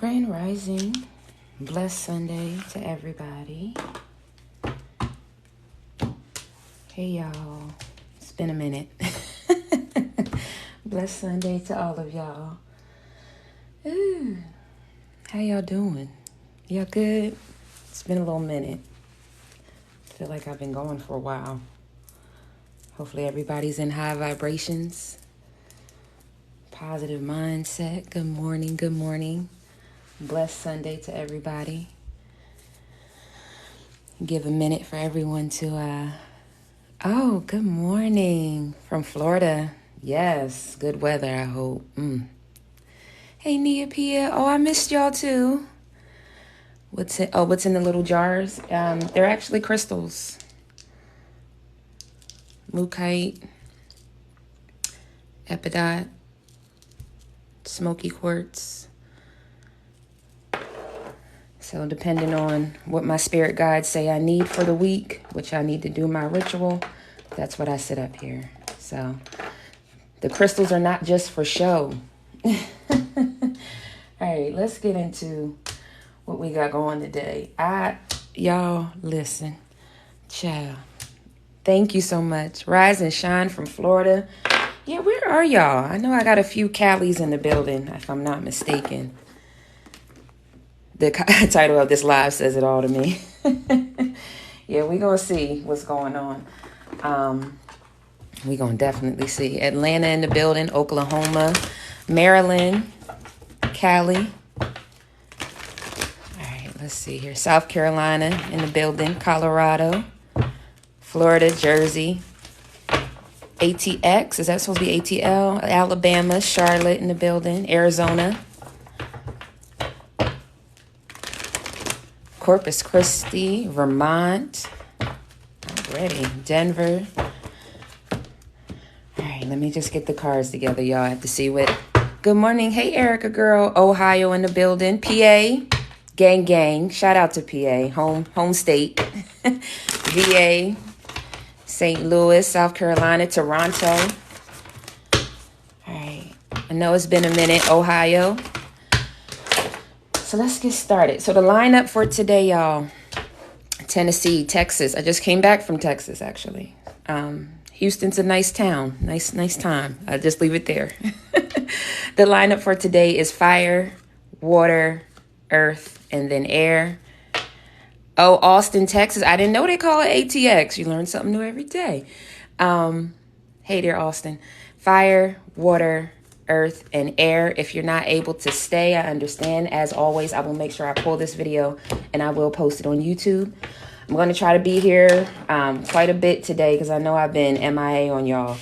Grand Rising. Blessed Sunday to everybody. Hey y'all. It's been a minute. Blessed Sunday to all of y'all. Ooh. How y'all doing? Y'all good? It's been a little minute. I feel like I've been going for a while. Hopefully everybody's in high vibrations. Positive mindset. Good morning. Good morning. Blessed Sunday to everybody. Give a minute for everyone to, oh, good morning from Florida. Yes, good weather, I hope. Hey, Nia Pia. Oh, I missed y'all too. What's in the little jars? They're actually crystals. Mookaite, epidot, smoky quartz. So depending on what my spirit guides say I need for the week, which I need to do my ritual, that's what I sit up here. So the crystals are not just for show. All right, let's get into what we got going today. Y'all listen, child. Thank you so much. Rise and shine from Florida. Yeah, where are y'all? I know I got a few Callies in the building, if I'm not mistaken. The title of this live says it all to me. Yeah, we're going to see what's going on. We're going to definitely see. Atlanta in the building, Oklahoma, Maryland, Cali. All right, let's see here. South Carolina in the building, Colorado, Florida, Jersey, ATX. Is that supposed to be ATL? Alabama, Charlotte in the building, Arizona. Corpus Christi, Vermont, already, Denver. All right, let me just get the cards together, y'all. I have to see what. Good morning. Hey, Erica girl. Ohio in the building. PA, gang. Shout out to PA, home state. VA, St. Louis, South Carolina, Toronto. All right, I know it's been a minute. Ohio. So let's get started. So the lineup for today, y'all. Tennessee, Texas. I just came back from Texas, actually. Houston's a nice town. Nice time. I'll just leave it there. The lineup for today is fire, water, earth, and then air. Oh, Austin, Texas. I didn't know they call it ATX. You learn something new every day. Hey there, Austin. Fire, water, earth, and air. If you're not able to stay, I understand. As always, I will make sure I pull this video and I will post it on YouTube. I'm going to try to be here quite a bit today because I know I've been MIA on y'all.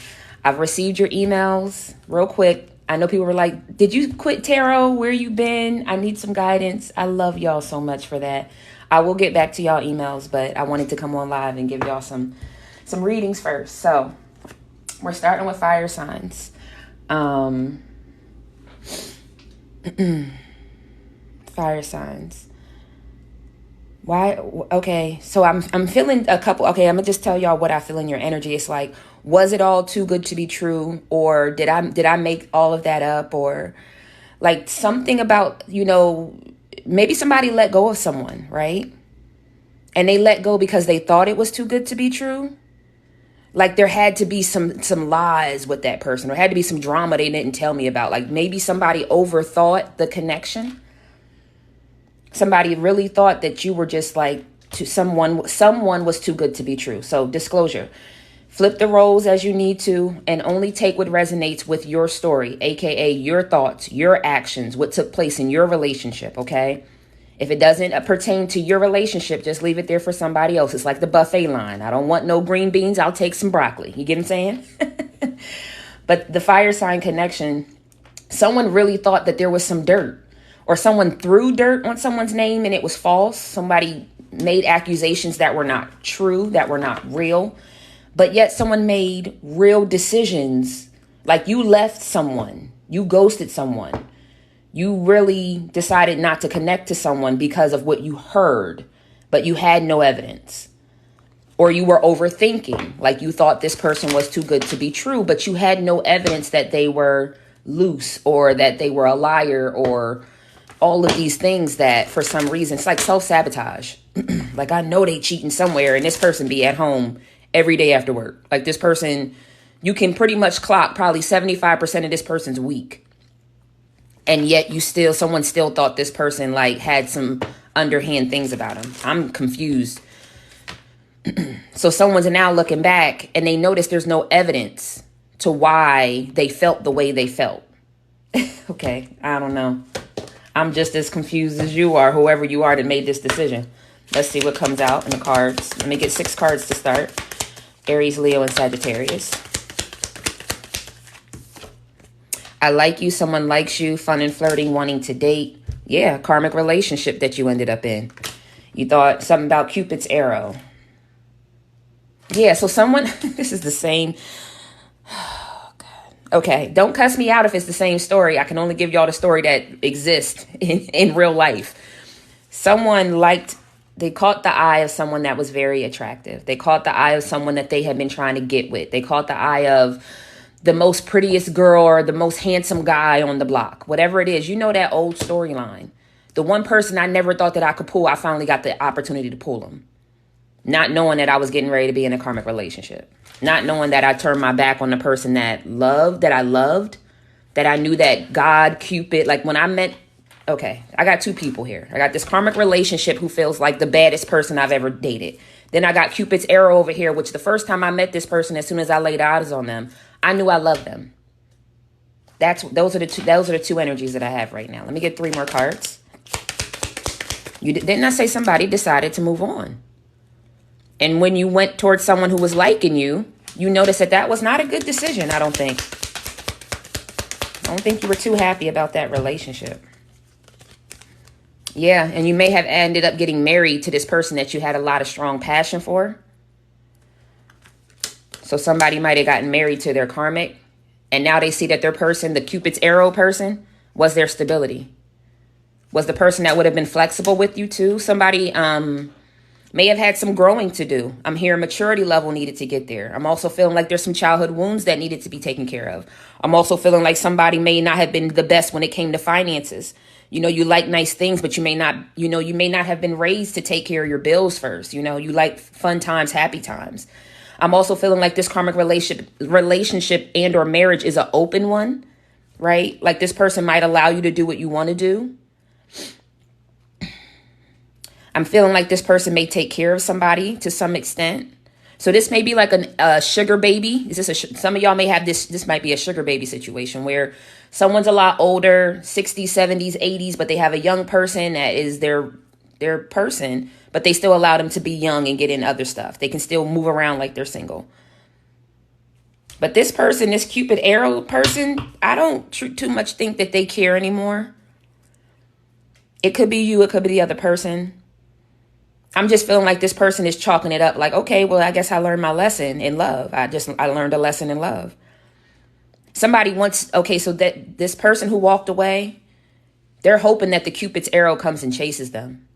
I've received your emails real quick. I know people were like, did you quit tarot? Where you been? I need some guidance. I love y'all so much for that. I will get back to y'all emails, but I wanted to come on live and give y'all some readings first. So we're starting with fire signs. Fire signs. Why? Okay, so I'm feeling a couple. Okay, I'm gonna just tell y'all what I feel in your energy. It's like, was it all too good to be true, or did I make all of that up, or like something about, maybe somebody let go of someone, right? And they let go because they thought it was too good to be true. Like there had to be some lies with that person, or had to be some drama they didn't tell me about. Like maybe somebody overthought the connection. Somebody really thought that you were just like someone was too good to be true. So disclosure, flip the roles as you need to and only take what resonates with your story, aka your thoughts, your actions, what took place in your relationship. Okay. If it doesn't pertain to your relationship, just leave it there for somebody else. It's like the buffet line. I don't want no green beans. I'll take some broccoli. You get what I'm saying? But the fire sign connection, someone really thought that there was some dirt, or someone threw dirt on someone's name and it was false. Somebody made accusations that were not true, that were not real. But yet someone made real decisions. Like you left someone, you ghosted someone. You really decided not to connect to someone because of what you heard, but you had no evidence. Or you were overthinking, like you thought this person was too good to be true, but you had no evidence that they were loose or that they were a liar or all of these things that for some reason, it's like self-sabotage. Like, I know they cheating somewhere, and this person be at home every day after work. Like, this person, you can pretty much clock probably 75% of this person's week. And yet someone still thought this person like had some underhand things about him. I'm confused. So someone's now looking back and they notice there's no evidence to why they felt the way they felt. Okay, I don't know. I'm just as confused as you are, whoever you are that made this decision. Let's see what comes out in the cards. Let me get 6 cards to start. Aries, Leo, and Sagittarius. I like you. Someone likes you. Fun and flirting, wanting to date. Yeah, karmic relationship that you ended up in. You thought something about Cupid's arrow. Yeah, so someone, this is the same. Oh, God. Okay, don't cuss me out if it's the same story. I can only give y'all the story that exists in real life. Someone they caught the eye of someone that was very attractive. They caught the eye of someone that they had been trying to get with. They caught the eye of the most prettiest girl or the most handsome guy on the block. Whatever it is, you know that old storyline. The one person I never thought that I could pull, I finally got the opportunity to pull him. Not knowing that I was getting ready to be in a karmic relationship. Not knowing that I turned my back on the person that I loved, that I knew that God, Cupid, like when I met, okay, I got 2 people here. I got this karmic relationship who feels like the baddest person I've ever dated. Then I got Cupid's arrow over here, which the first time I met this person, as soon as I laid eyes on them, I knew I loved them. Those are the two energies that I have right now. Let me get 3 more cards. Didn't I say somebody decided to move on? And when you went towards someone who was liking you, you noticed that was not a good decision, I don't think. I don't think you were too happy about that relationship. Yeah, and you may have ended up getting married to this person that you had a lot of strong passion for. So somebody might have gotten married to their karmic, and now they see that their person, the Cupid's arrow person, was their stability. Was the person that would have been flexible with you too. Somebody may have had some growing to do. I'm hearing maturity level needed to get there. I'm also feeling like there's some childhood wounds that needed to be taken care of. I'm also feeling like somebody may not have been the best when it came to finances. You know, you like nice things, but you may not have been raised to take care of your bills first. You know, you like fun times, happy times. I'm also feeling like this karmic relationship and or marriage is an open one, right? Like this person might allow you to do what you want to do. I'm feeling like this person may take care of somebody to some extent. So this may be like a sugar baby. Some of y'all may have this might be a sugar baby situation where someone's a lot older, 60s, 70s, 80s, but they have a young person that is their person, but they still allow them to be young and get in other stuff. They can still move around like they're single. But this person, this Cupid arrow person, I don't too much think that they care anymore. It could be you, it could be the other person. I'm just feeling like this person is chalking it up like, okay, well, I guess I learned my lesson in love. I learned a lesson in love. Somebody wants, okay, so that this person who walked away, they're hoping that the Cupid's arrow comes and chases them.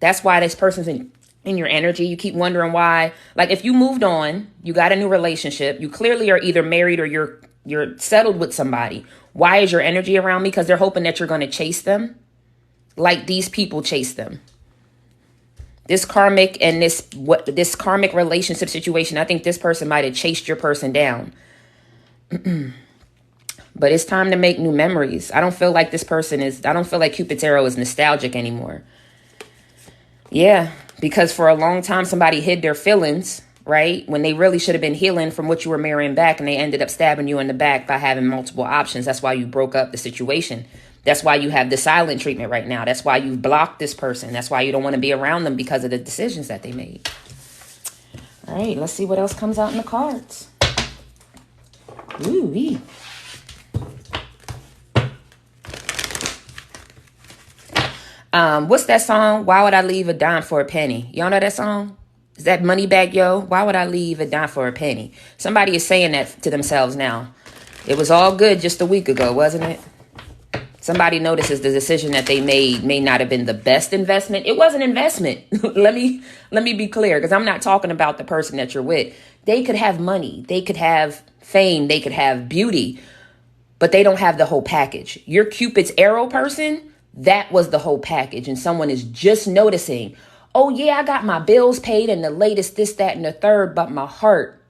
That's why this person's in your energy. You keep wondering why. Like if you moved on, you got a new relationship, you clearly are either married or you're settled with somebody. Why is your energy around me? Because they're hoping that you're going to chase them like these people chase them. This karmic and this karmic relationship situation, I think this person might have chased your person down. But it's time to make new memories. I don't feel like Cupid's arrow is nostalgic anymore. Yeah, because for a long time, somebody hid their feelings, right? When they really should have been healing from what you were marrying back, and they ended up stabbing you in the back by having multiple options. That's why you broke up the situation. That's why you have the silent treatment right now. That's why you blocked this person. That's why you don't want to be around them because of the decisions that they made. All right, let's see what else comes out in the cards. Ooh-wee. What's that song? Why would I leave a dime for a penny? Y'all know that song? Is that Moneybag Yo? Why would I leave a dime for a penny? Somebody is saying that to themselves now. It was all good just a week ago, wasn't it? Somebody notices the decision that they made may not have been the best investment. It was an investment. Let me be clear, because I'm not talking about the person that you're with. They could have money. They could have fame. They could have beauty, but they don't have the whole package. Your Cupid's arrow person, that was the whole package. And someone is just noticing, oh yeah, I got my bills paid and the latest this, that, and the third, but my heart,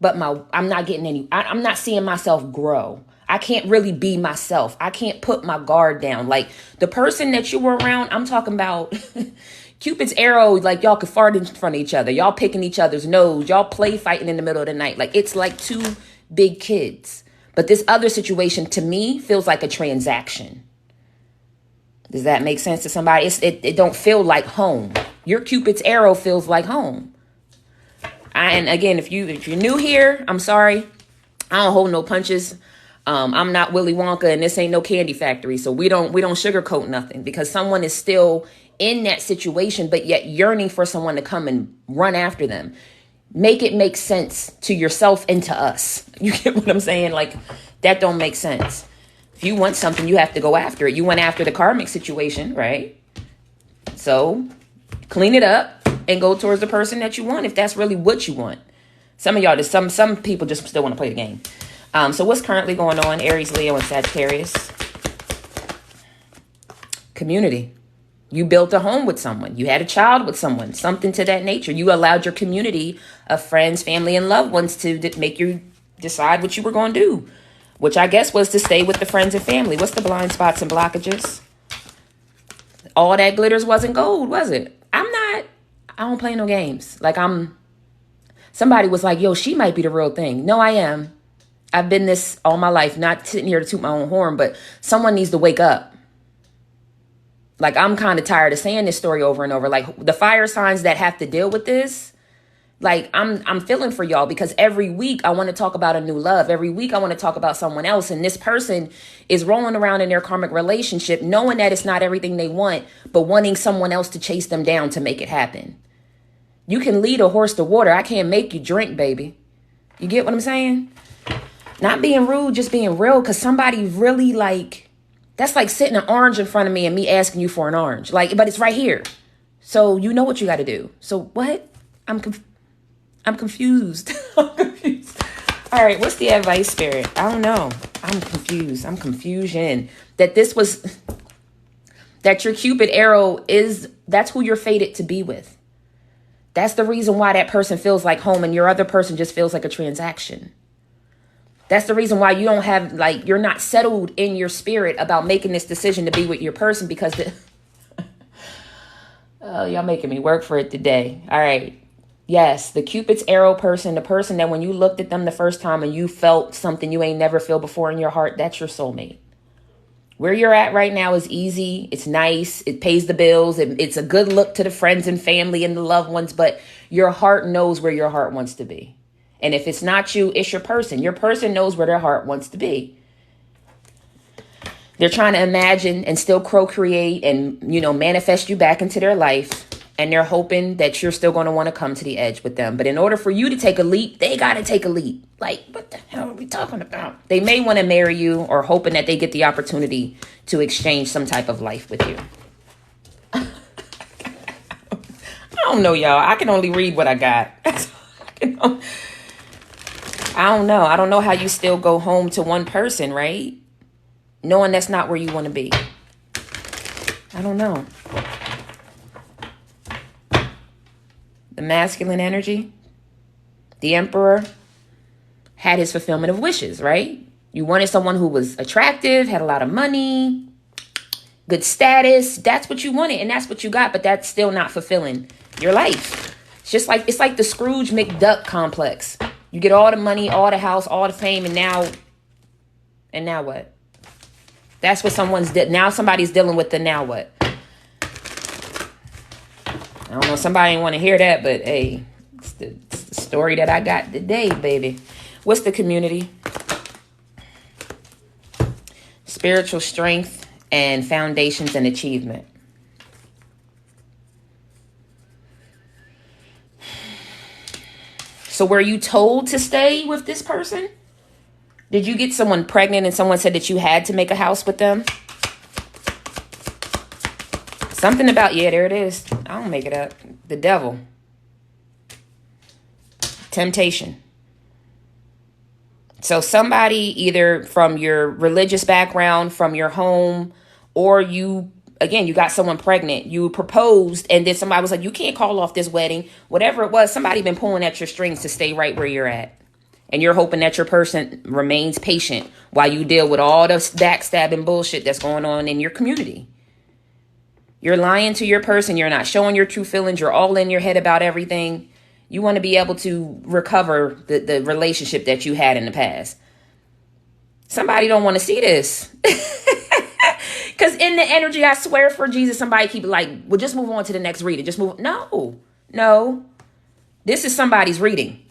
I'm not getting I'm not seeing myself grow. I can't really be myself. I can't put my guard down. Like the person that you were around, I'm talking about Cupid's arrow, like y'all could fart in front of each other. Y'all picking each other's nose. Y'all play fighting in the middle of the night. Like it's like two big kids. But this other situation to me feels like a transaction. Does that make sense to somebody? It don't feel like home. Your Cupid's arrow feels like home. And again, if you're new here, I'm sorry. I don't hold no punches. I'm not Willy Wonka and this ain't no candy factory. So we don't sugarcoat nothing, because someone is still in that situation, but yet yearning for someone to come and run after them. Make it make sense to yourself and to us. You get what I'm saying? Like that don't make sense. If you want something, you have to go after it. You went after the karmic situation, right? So clean it up and go towards the person that you want, if that's really what you want. Some of y'all, some people just still want to play the game. So what's currently going on, Aries, Leo, and Sagittarius? Community. You built a home with someone. You had a child with someone, something to that nature. You allowed your community of friends, family, and loved ones to make you decide what you were going to do, which I guess was to stay with the friends and family. What's the blind spots and blockages? All that glitters wasn't gold, was it? I don't play no games. Like somebody was like, yo, she might be the real thing. No, I am. I've been this all my life, not sitting here to toot my own horn, but someone needs to wake up. Like, I'm kind of tired of saying this story over and over. Like, the fire signs that have to deal with this, like, I'm feeling for y'all, because every week I want to talk about a new love. Every week I want to talk about someone else. And this person is rolling around in their karmic relationship, knowing that it's not everything they want, but wanting someone else to chase them down to make it happen. You can lead a horse to water. I can't make you drink, baby. You get what I'm saying? Not being rude, just being real, because somebody really that's like sitting an orange in front of me and me asking you for an orange. Like, but it's right here. So you know what you got to do. So what? I'm confused. I'm confused. All right. What's the advice, Spirit? I don't know. I'm confused. I'm confusion. That your Cupid arrow that's who you're fated to be with. That's the reason why that person feels like home and your other person just feels like a transaction. That's the reason why you don't have, you're not settled in your spirit about making this decision to be with your person, because oh, y'all making me work for it today. All right. Yes, the Cupid's arrow person, the person that when you looked at them the first time and you felt something you ain't never felt before in your heart, that's your soulmate. Where you're at right now is easy. It's nice. It pays the bills. It's a good look to the friends and family and the loved ones, but your heart knows where your heart wants to be. And if it's not you, it's your person. Your person knows where their heart wants to be. They're trying to imagine and still procreate and, manifest you back into their life. And they're hoping that you're still going to want to come to the edge with them. But in order for you to take a leap, they got to take a leap. Like, what the hell are we talking about? They may want to marry you, or hoping that they get the opportunity to exchange some type of life with you. I don't know, y'all. I can only read what I got. I don't know. I don't know how you still go home to one person, right? Knowing that's not where you want to be. I don't know. The masculine energy, the emperor, had his fulfillment of wishes, right? You wanted someone who was attractive, had a lot of money, good status. That's what you wanted, and that's what you got, but that's still not fulfilling your life. It's like the Scrooge McDuck complex. You get all the money, all the house, all the fame, and now what? That's what now somebody's dealing with the now what? I don't know, somebody didn't want to hear that, but hey, it's the story that I got today, baby. What's the community? Spiritual strength and foundations and achievement. So were you told to stay with this person? Did you get someone pregnant and someone said that you had to make a house with them? Something about, yeah, there it is. I don't make it up. The devil. Temptation. So somebody either from your religious background, from your home, Or you, again, you got someone pregnant, you proposed, and then somebody was like, you can't call off this wedding. Whatever it was, somebody been pulling at your strings to stay right where you're at. And you're hoping that your person remains patient while you deal with all the backstabbing bullshit that's going on in your community. You're lying to your person. You're not showing your true feelings. You're all in your head about everything. You want to be able to recover the relationship that you had in the past. Somebody don't want to see this. Because in the energy, I swear for Jesus, somebody keep like, well, just move on to the next reading. Just move. No. This is somebody's reading.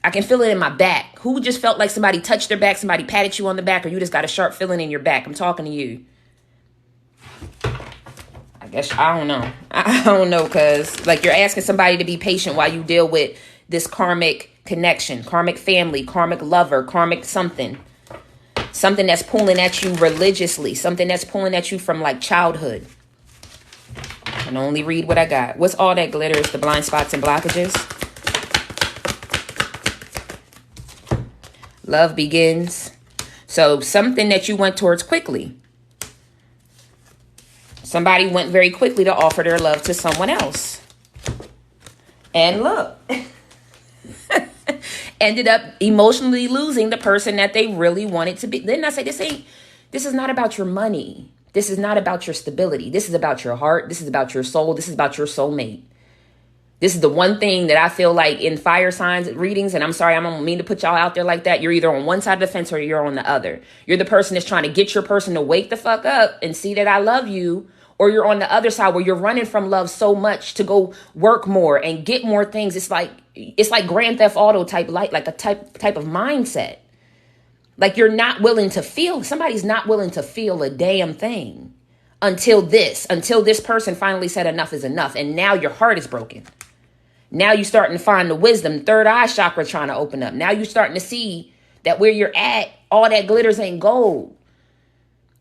I can feel it in my back. Who just felt like somebody touched their back, somebody patted you on the back, or you just got a sharp feeling in your back? I'm talking to you. I guess, I don't know. I don't know, because like you're asking somebody to be patient while you deal with this karmic connection, karmic family, karmic lover, karmic something. Something that's pulling at you religiously. Something that's pulling at you from like childhood. I can only read what I got. What's all that glitter? Is the blind spots and blockages. Love begins. So something that you went towards quickly. Somebody went very quickly to offer their love to someone else. And look. Ended up emotionally losing the person that they really wanted to be. Then I say, this is not about your money. This is not about your stability. This is about your heart. This is about your soul. This is about your soulmate. This is the one thing that I feel like in fire signs readings, and I'm sorry, I don't mean to put y'all out there like that. You're either on one side of the fence or you're on the other. You're the person that's trying to get your person to wake the fuck up and see that I love you. Or you're on the other side where you're running from love so much to go work more and get more things. It's like Grand Theft Auto type, like a type of mindset. Like you're not willing to feel, somebody's not willing to feel a damn thing until this person finally said enough is enough. And now your heart is broken. Now you're starting to find the wisdom, third eye chakra trying to open up. Now you're starting to see that where you're at, all that glitters ain't gold.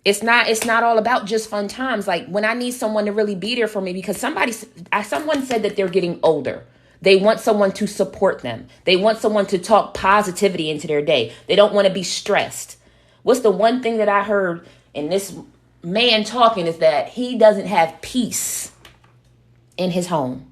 It's not all about just fun times. Like when I need someone to really be there for me, because someone said that they're getting older. They want someone to support them. They want someone to talk positivity into their day. They don't want to be stressed. What's the one thing that I heard in this man talking is that he doesn't have peace in his home.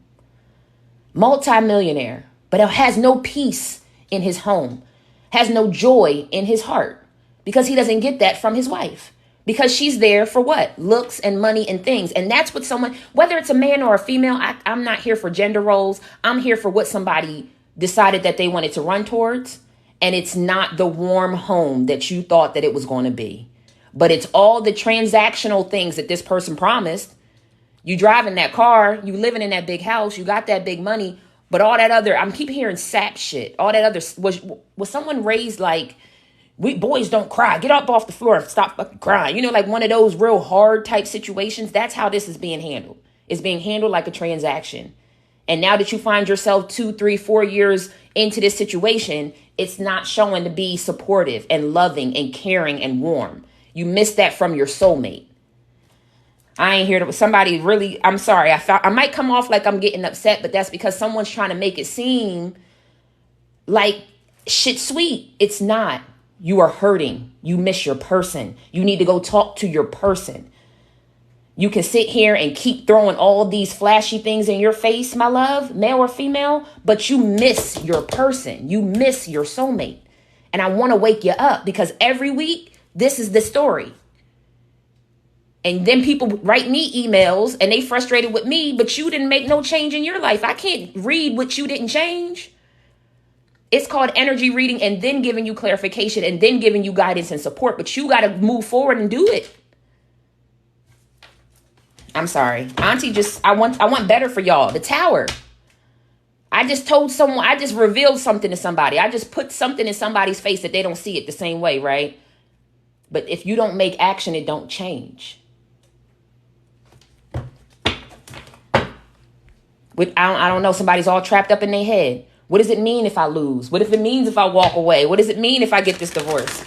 Multi-millionaire, but has no peace in his home. Has no joy in his heart because he doesn't get that from his wife. Because she's there for what? Looks and money and things. And that's what someone, whether it's a man or a female, I'm not here for gender roles. I'm here for what somebody decided that they wanted to run towards. And it's not the warm home that you thought that it was going to be. But it's all the transactional things that this person promised. You driving that car, you living in that big house, you got that big money. But all that other, I'm keep hearing sap shit. All that other, was someone raised like, we boys don't cry. Get up off the floor and stop fucking crying. You know, like one of those real hard type situations. That's how this is being handled. It's being handled like a transaction. And now that you find yourself 2, 3, 4 years into this situation, it's not showing to be supportive and loving and caring and warm. You missed that from your soulmate. I ain't here to somebody really. I'm sorry. I might come off like I'm getting upset, but that's because someone's trying to make it seem like shit sweet. It's not. You are hurting. You miss your person. You need to go talk to your person. You can sit here and keep throwing all these flashy things in your face, my love, male or female, but you miss your person. You miss your soulmate. And I want to wake you up because every week, this is the story. And then people write me emails and they frustrated with me, but you didn't make no change in your life. I can't read what you didn't change. It's called energy reading and then giving you clarification and then giving you guidance and support. But you got to move forward and do it. I'm sorry. Auntie I want better for y'all. The Tower. I just told someone, I just revealed something to somebody. I just put something in somebody's face that they don't see it the same way, right? But if you don't make action, it don't change. I don't know. Somebody's all trapped up in their head. What does it mean if I lose? What if it means if I walk away? What does it mean if I get this divorce?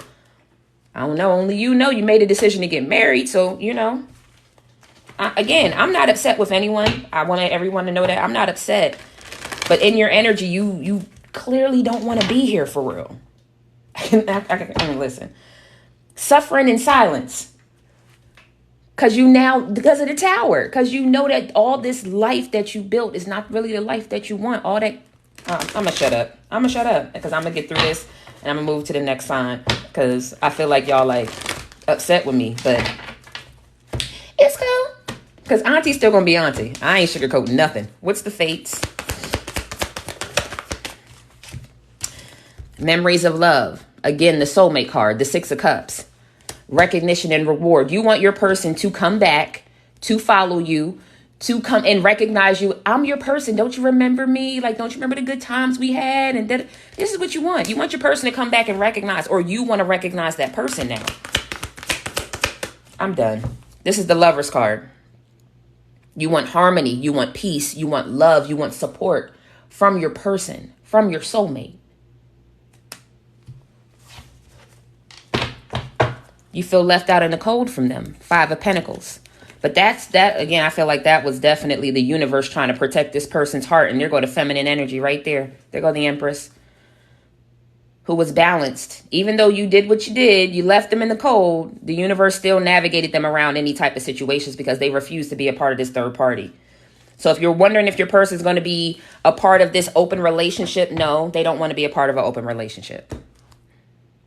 I don't know. Only you know you made a decision to get married. So, you know, again, I'm not upset with anyone. I want everyone to know that I'm not upset. But in your energy, you clearly don't want to be here for real. I mean, listen. Suffering in silence. because of the Tower, because you know that all this life that you built is not really the life that you want. All that, I'm gonna shut up. I'm gonna shut up because I'm gonna get through this and I'm gonna move to the next sign because I feel like y'all like upset with me, but it's cool because Auntie's still gonna be Auntie. I ain't sugarcoating nothing. What's the fates? Memories of love. Again, the soulmate card, the Six of Cups. Recognition and reward. You want your person to come back, to follow you, to come and recognize you. I'm your person. Don't you remember me? Like, don't you remember the good times we had? And this is what you want. You want your person to come back and recognize, or you want to recognize that person now. I'm done. This is the Lover's card. You want harmony. You want peace. You want love. You want support from your person, from your soulmate. You feel left out in the cold from them. Five of Pentacles. But that, again, I feel like that was definitely the universe trying to protect this person's heart. And there go the feminine energy right there. There go the Empress. Who was balanced. Even though you did what you did, you left them in the cold, the universe still navigated them around any type of situations because they refused to be a part of this third party. So if you're wondering if your person is going to be a part of this open relationship, no, they don't want to be a part of an open relationship.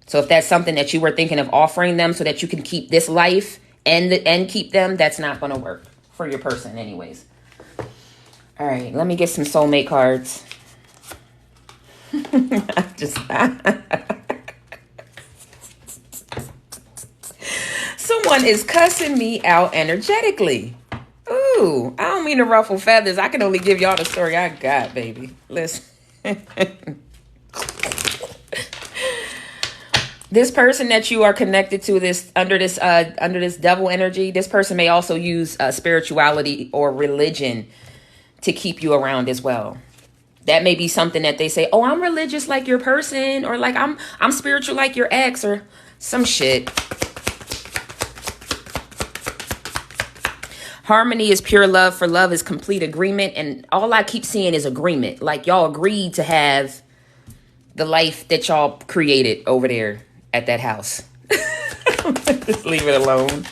So if that's something that you were thinking of offering them so that you can keep this life and keep them, that's not going to work for your person anyways. All right, let me get some soulmate cards. Someone is cussing me out energetically. Ooh, I don't mean to ruffle feathers. I can only give y'all the story I got, baby. Listen. This person that you are connected to under this devil energy, this person may also use spirituality or religion to keep you around as well. That may be something that they say, oh, I'm religious like your person, or like I'm spiritual like your ex, or some shit. Harmony is pure love, for love is complete agreement. And all I keep seeing is agreement. Like y'all agreed to have the life that y'all created over there at that house. Just leave it alone.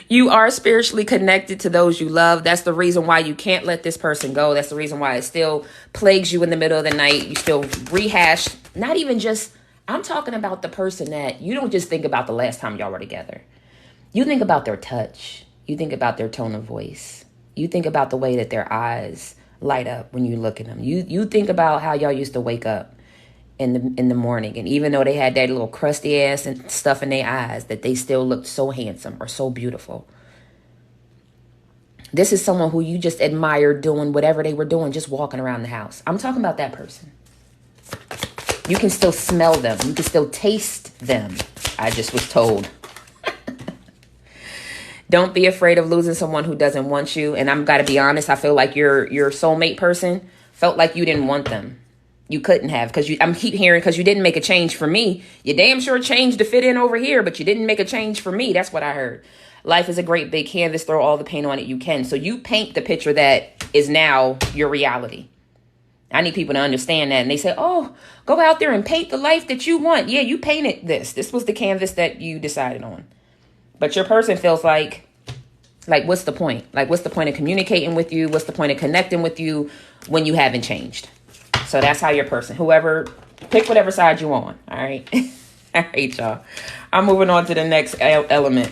You are spiritually connected to those you love. That's the reason why you can't let this person go. That's the reason why it still plagues you in the middle of the night. You still rehash. Not even just, I'm talking about the person that you don't just think about the last time y'all were together. You think about their touch. You think about their tone of voice. You think about the way that their eyes light up when you look at them. You think about how y'all used to wake up in the morning, and even though they had that little crusty ass and stuff in their eyes, that they still looked so handsome or so beautiful. This is someone who you just admired doing whatever they were doing, just walking around the house. I'm talking about that person. You can still smell them. You can still taste them. I just was told. Don't be afraid of losing someone who doesn't want you. And I'm got to be honest, I feel like your soulmate person felt like you didn't want them. You couldn't have, because I'm keep hearing, because you didn't make a change for me. You damn sure changed to fit in over here, but you didn't make a change for me. That's what I heard. Life is a great big canvas. Throw all the paint on it you can. So you paint the picture that is now your reality. I need people to understand that. And they say, oh, go out there and paint the life that you want. Yeah, you painted this. This was the canvas that you decided on. But your person feels like what's the point? Like, what's the point of communicating with you? What's the point of connecting with you when you haven't changed? So that's how your person, whoever, pick whatever side you on. All right. All right, y'all. I'm moving on to the next element.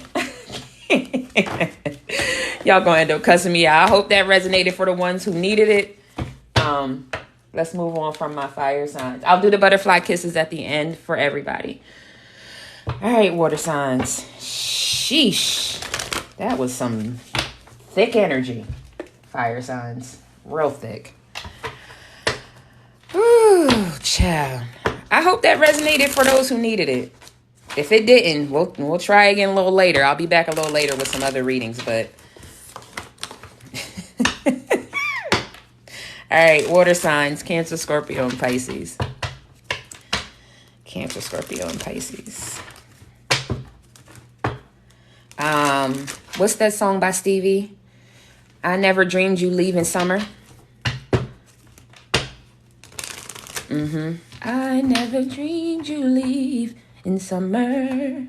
Y'all gonna end up cussing me out. I hope that resonated for the ones who needed it. Let's move on from my fire signs. I'll do the butterfly kisses at the end for everybody. All right, water signs. Sheesh. That was some thick energy. Fire signs. Real thick. Ooh, child. I hope that resonated for those who needed it. If it didn't, we'll try again a little later. I'll be back a little later with some other readings, but all right, water signs, Cancer, Scorpio, and Pisces. Cancer, Scorpio, and Pisces. What's that song by Stevie? I never dreamed you leave in summer. I never dreamed you leave in summer.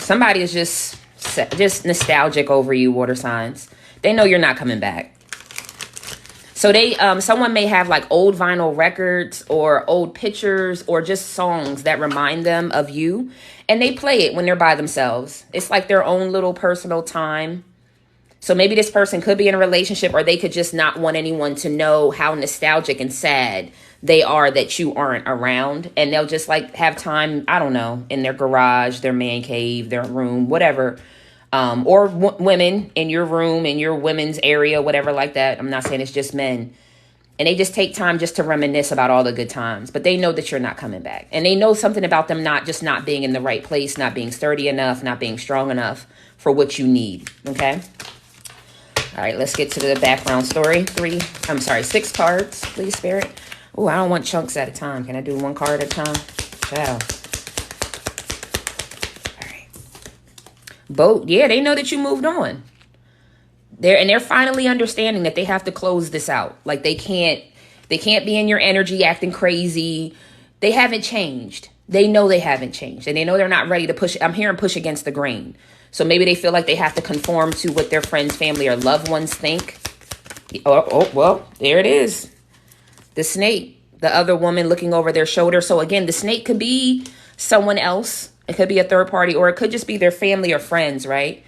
Somebody is just nostalgic over you, water signs. They know you're not coming back. So someone may have like old vinyl records or old pictures or just songs that remind them of you. And they play it when they're by themselves. It's like their own little personal time. So maybe this person could be in a relationship, or they could just not want anyone to know how nostalgic and sad they are that you aren't around. And they'll just like have time, I don't know, in their garage, their man cave, their room, whatever. Or women in your room, in your women's area, whatever like that. I'm not saying it's just men. And they just take time just to reminisce about all the good times. But they know that you're not coming back. And they know something about them not being in the right place, not being sturdy enough, not being strong enough for what you need. Okay? All right, let's get to the background story. 6 cards, please, Spirit. Oh, I don't want chunks at a time. Can I do 1 card at a time? Ciao. Boat, yeah, they know that you moved on. They're finally understanding that they have to close this out. Like they can't be in your energy acting crazy. They haven't changed. They know they haven't changed. And they know they're not ready to push. I'm hearing push against the grain. So maybe they feel like they have to conform to what their friends, family, or loved ones think. Oh, well, there it is. The snake, the other woman looking over their shoulder. So again, the snake could be someone else. It could be a third party, or it could just be their family or friends, right?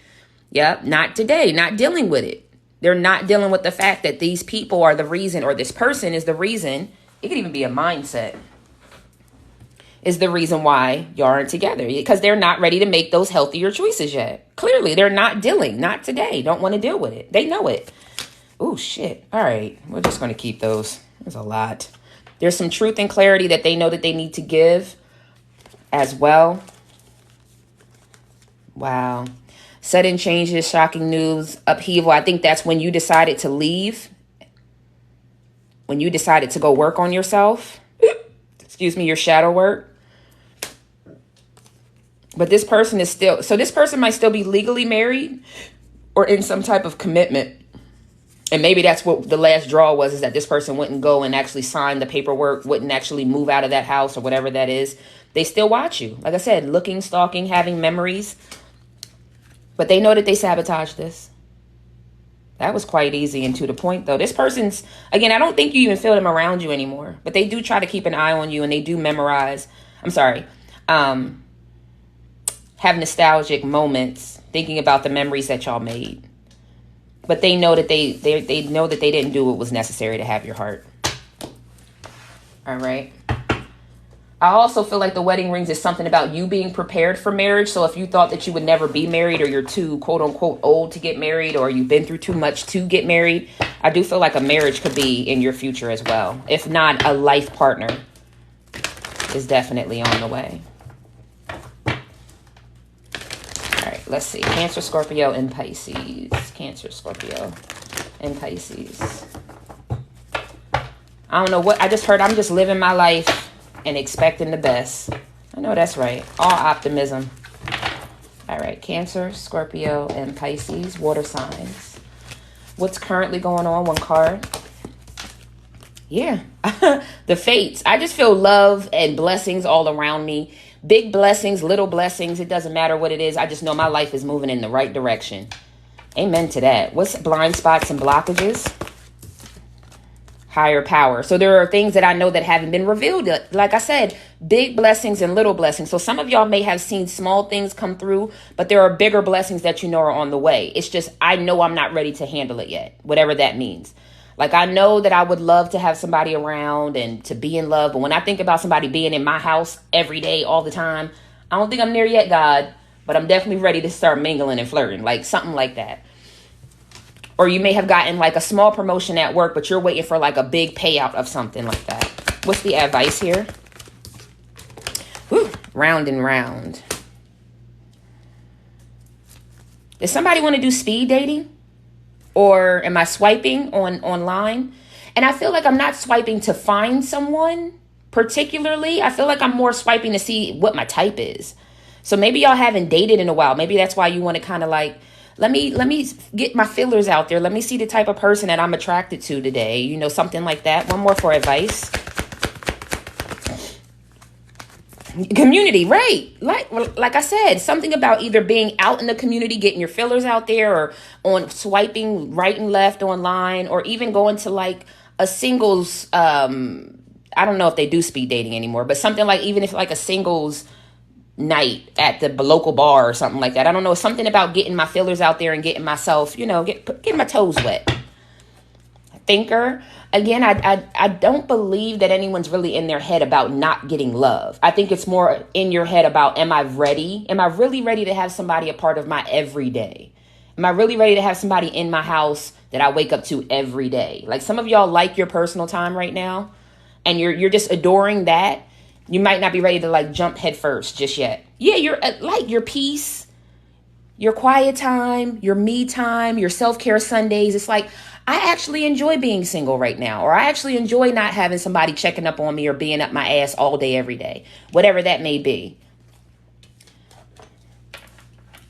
Yep, not today, not dealing with it. They're not dealing with the fact that these people are the reason, or this person is the reason. It could even be a mindset. Is the reason why y'all aren't together, because they're not ready to make those healthier choices yet. Clearly, they're not dealing. Not today. Don't want to deal with it. They know it. Oh, shit. All right. We're just going to keep those. There's a lot. There's some truth and clarity that they know that they need to give as well. Wow. Sudden changes, shocking news, upheaval. I think that's when you decided to leave. When you decided to go work on yourself. Excuse me, your shadow work. But this person is still, so this person might still be legally married or in some type of commitment. And maybe that's what the last draw was, is that this person wouldn't go and actually sign the paperwork, wouldn't actually move out of that house or whatever that is. They still watch you. Like I said, looking, stalking, having memories. But they know that they sabotaged this. That was quite easy and to the point, though. This person's, again, I don't think you even feel them around you anymore. But they do try to keep an eye on you, and they do memorize. Have nostalgic moments thinking about the memories that y'all made. But they know that they know that they didn't do what was necessary to have your heart. All right. I also feel like the wedding rings is something about you being prepared for marriage. So if you thought that you would never be married, or you're too quote unquote old to get married, or you've been through too much to get married, I do feel like a marriage could be in your future as well. If not, a life partner is definitely on the way. All right, let's see. Cancer, Scorpio, and Pisces. Cancer, Scorpio, and Pisces. I don't know what I just heard. I'm just living my life and expecting the best. I know that's right. All optimism. All right, Cancer, Scorpio, and Pisces, water signs. What's currently going on? 1 card. Yeah, the fates. I just feel love and blessings all around me. Big blessings, little blessings. It doesn't matter what it is. I just know my life is moving in the right direction. Amen to that. What's blind spots and blockages? Higher power. So there are things that I know that haven't been revealed. Like I said, big blessings and little blessings. So some of y'all may have seen small things come through, but there are bigger blessings that you know are on the way. It's just, I know I'm not ready to handle it yet, whatever that means. Like, I know that I would love to have somebody around and to be in love. But when I think about somebody being in my house every day, all the time, I don't think I'm there yet, God. But I'm definitely ready to start mingling and flirting, like something like that. Or you may have gotten like a small promotion at work, but you're waiting for like a big payout of something like that. What's the advice here? Whew, round and round. Does somebody want to do speed dating? Or am I swiping online? And I feel like I'm not swiping to find someone particularly. I feel like I'm more swiping to see what my type is. So maybe y'all haven't dated in a while. Maybe that's why you want to kind of like, let me get my feelers out there. Let me see the type of person that I'm attracted to today. You know, something like that. 1 more for advice. Community, right? Like I said, something about either being out in the community, getting your fillers out there, or on swiping right and left online, or even going to like a singles. I don't know if they do speed dating anymore, but something like, even if like a singles night at the local bar or something like that. I don't know, something about getting my fillers out there and getting myself, getting my toes wet. Thinker. Again, I don't believe that anyone's really in their head about not getting love. I think it's more in your head about, am I ready? Am I really ready to have somebody a part of my everyday? Am I really ready to have somebody in my house that I wake up to every day? Like, some of y'all like your personal time right now, and you're just adoring that. You might not be ready to like jump head first just yet. Yeah, you're like your peace, your quiet time, your me time, your self-care Sundays. It's like, I actually enjoy being single right now, or I actually enjoy not having somebody checking up on me or being up my ass all day, every day, whatever that may be.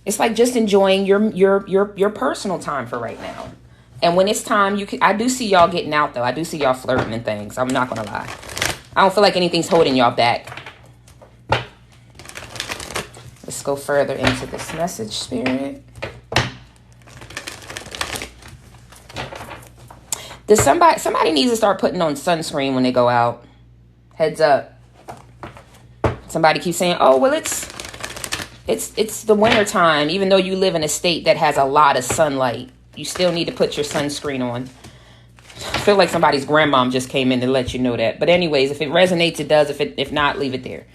It's like just enjoying your personal time for right now. And when it's time, I do see y'all getting out though. I do see y'all flirting and things. I'm not going to lie. I don't feel like anything's holding y'all back. Let's go further into this message, Spirit. Somebody needs to start putting on sunscreen when they go out. Heads up. Somebody keeps saying, oh, well, it's the winter time. Even though you live in a state that has a lot of sunlight, you still need to put your sunscreen on. I feel like somebody's grandmom just came in to let you know that. But anyways, if it resonates, it does. If not, leave it there.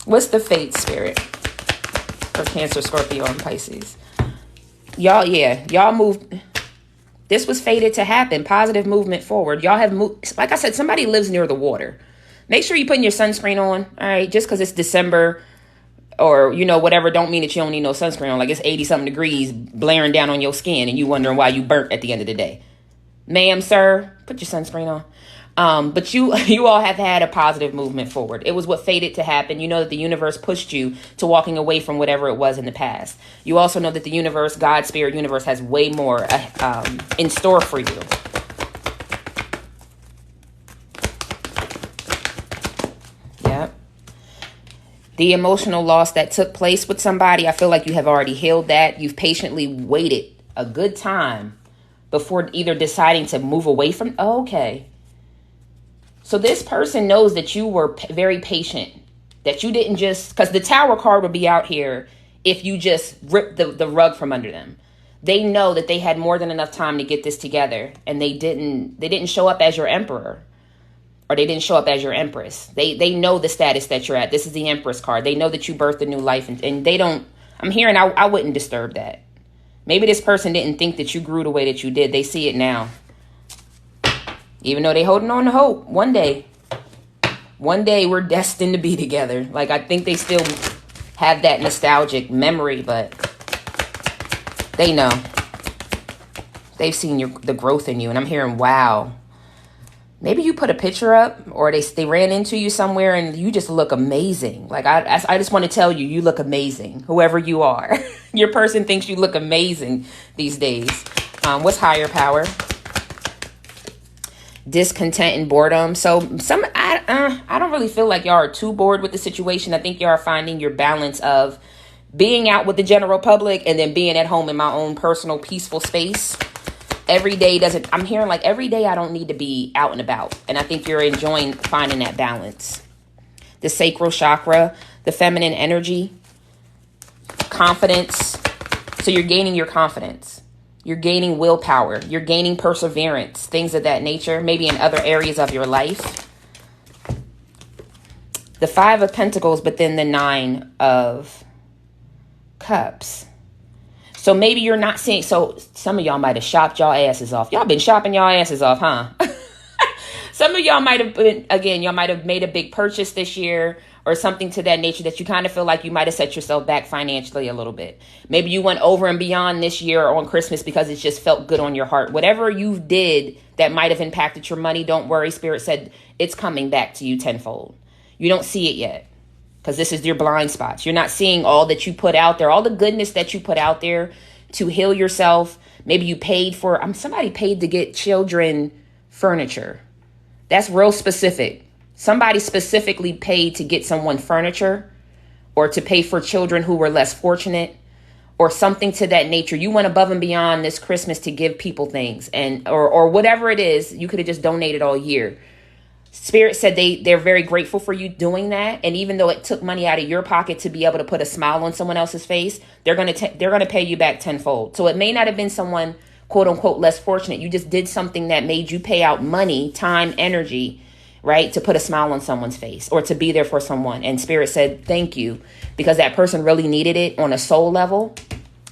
What's the fate, Spirit, for Cancer, Scorpio, and Pisces? Y'all moved. This was fated to happen. Positive movement forward. Y'all have moved. Like I said, somebody lives near the water. Make sure you're putting your sunscreen on. All right. Just because it's December or, whatever, don't mean that you don't need no sunscreen on. Like, it's 80 something degrees blaring down on your skin and you wondering why you burnt at the end of the day. Ma'am, sir, put your sunscreen on. But you all have had a positive movement forward. It was what fated to happen. You know that the universe pushed you to walking away from whatever it was in the past. You also know that the universe, God, Spirit, universe has way more in store for you. Yep. The emotional loss that took place with somebody, I feel like you have already healed that. You've patiently waited a good time before either deciding to move away from. Oh, okay. So this person knows that you were very patient, that you didn't just, because the Tower card would be out here if you just ripped the rug from under them. They know that they had more than enough time to get this together, and they didn't show up as your emperor, or they didn't show up as your empress. They know the status that you're at. This is the Empress card. They know that you birthed a new life, and they don't, I'm hearing, I wouldn't disturb that. Maybe this person didn't think that you grew the way that you did. They see it now. Even though they holding on to hope. One day we're destined to be together. Like, I think they still have that nostalgic memory, but they know. They've seen the growth in you. And I'm hearing, wow. Maybe you put a picture up, or they ran into you somewhere and you just look amazing. Like, I just want to tell you, you look amazing. Whoever you are. Your person thinks you look amazing these days. What's higher power? Discontent and boredom. So I don't really feel like y'all are too bored with the situation. I think y'all are finding your balance of being out with the general public and then being at home in my own personal peaceful space. Every day I'm hearing like every day I don't need to be out and about. And I think you're enjoying finding that balance. The sacral chakra, the feminine energy, confidence. So you're gaining your confidence. You're gaining willpower. You're gaining perseverance, things of that nature, maybe in other areas of your life. The 5 of Pentacles, but then the 9 of Cups. So maybe you're not seeing, so some of y'all might have shopped y'all asses off. Y'all been shopping y'all asses off, huh? Some of y'all might have been, again, y'all might have made a big purchase this year or something to that nature that you kind of feel like you might have set yourself back financially a little bit. Maybe you went over and beyond this year on Christmas because it just felt good on your heart. Whatever you did that might have impacted your money, don't worry. Spirit said it's coming back to you tenfold. You don't see it yet because this is your blind spots. You're not seeing all that you put out there, all the goodness that you put out there to heal yourself. Maybe you paid for, somebody paid to get children furniture. That's real specific. Somebody specifically paid to get someone furniture or to pay for children who were less fortunate or something to that nature. You went above and beyond this Christmas to give people things, and or whatever it is. You could have just donated all year. Spirit said they're very grateful for you doing that. And even though it took money out of your pocket to be able to put a smile on someone else's face, they're going to pay you back tenfold. So it may not have been someone, quote unquote, less fortunate. You just did something that made you pay out money, time, energy, right, to put a smile on someone's face or to be there for someone. And Spirit said, thank you, because that person really needed it on a soul level,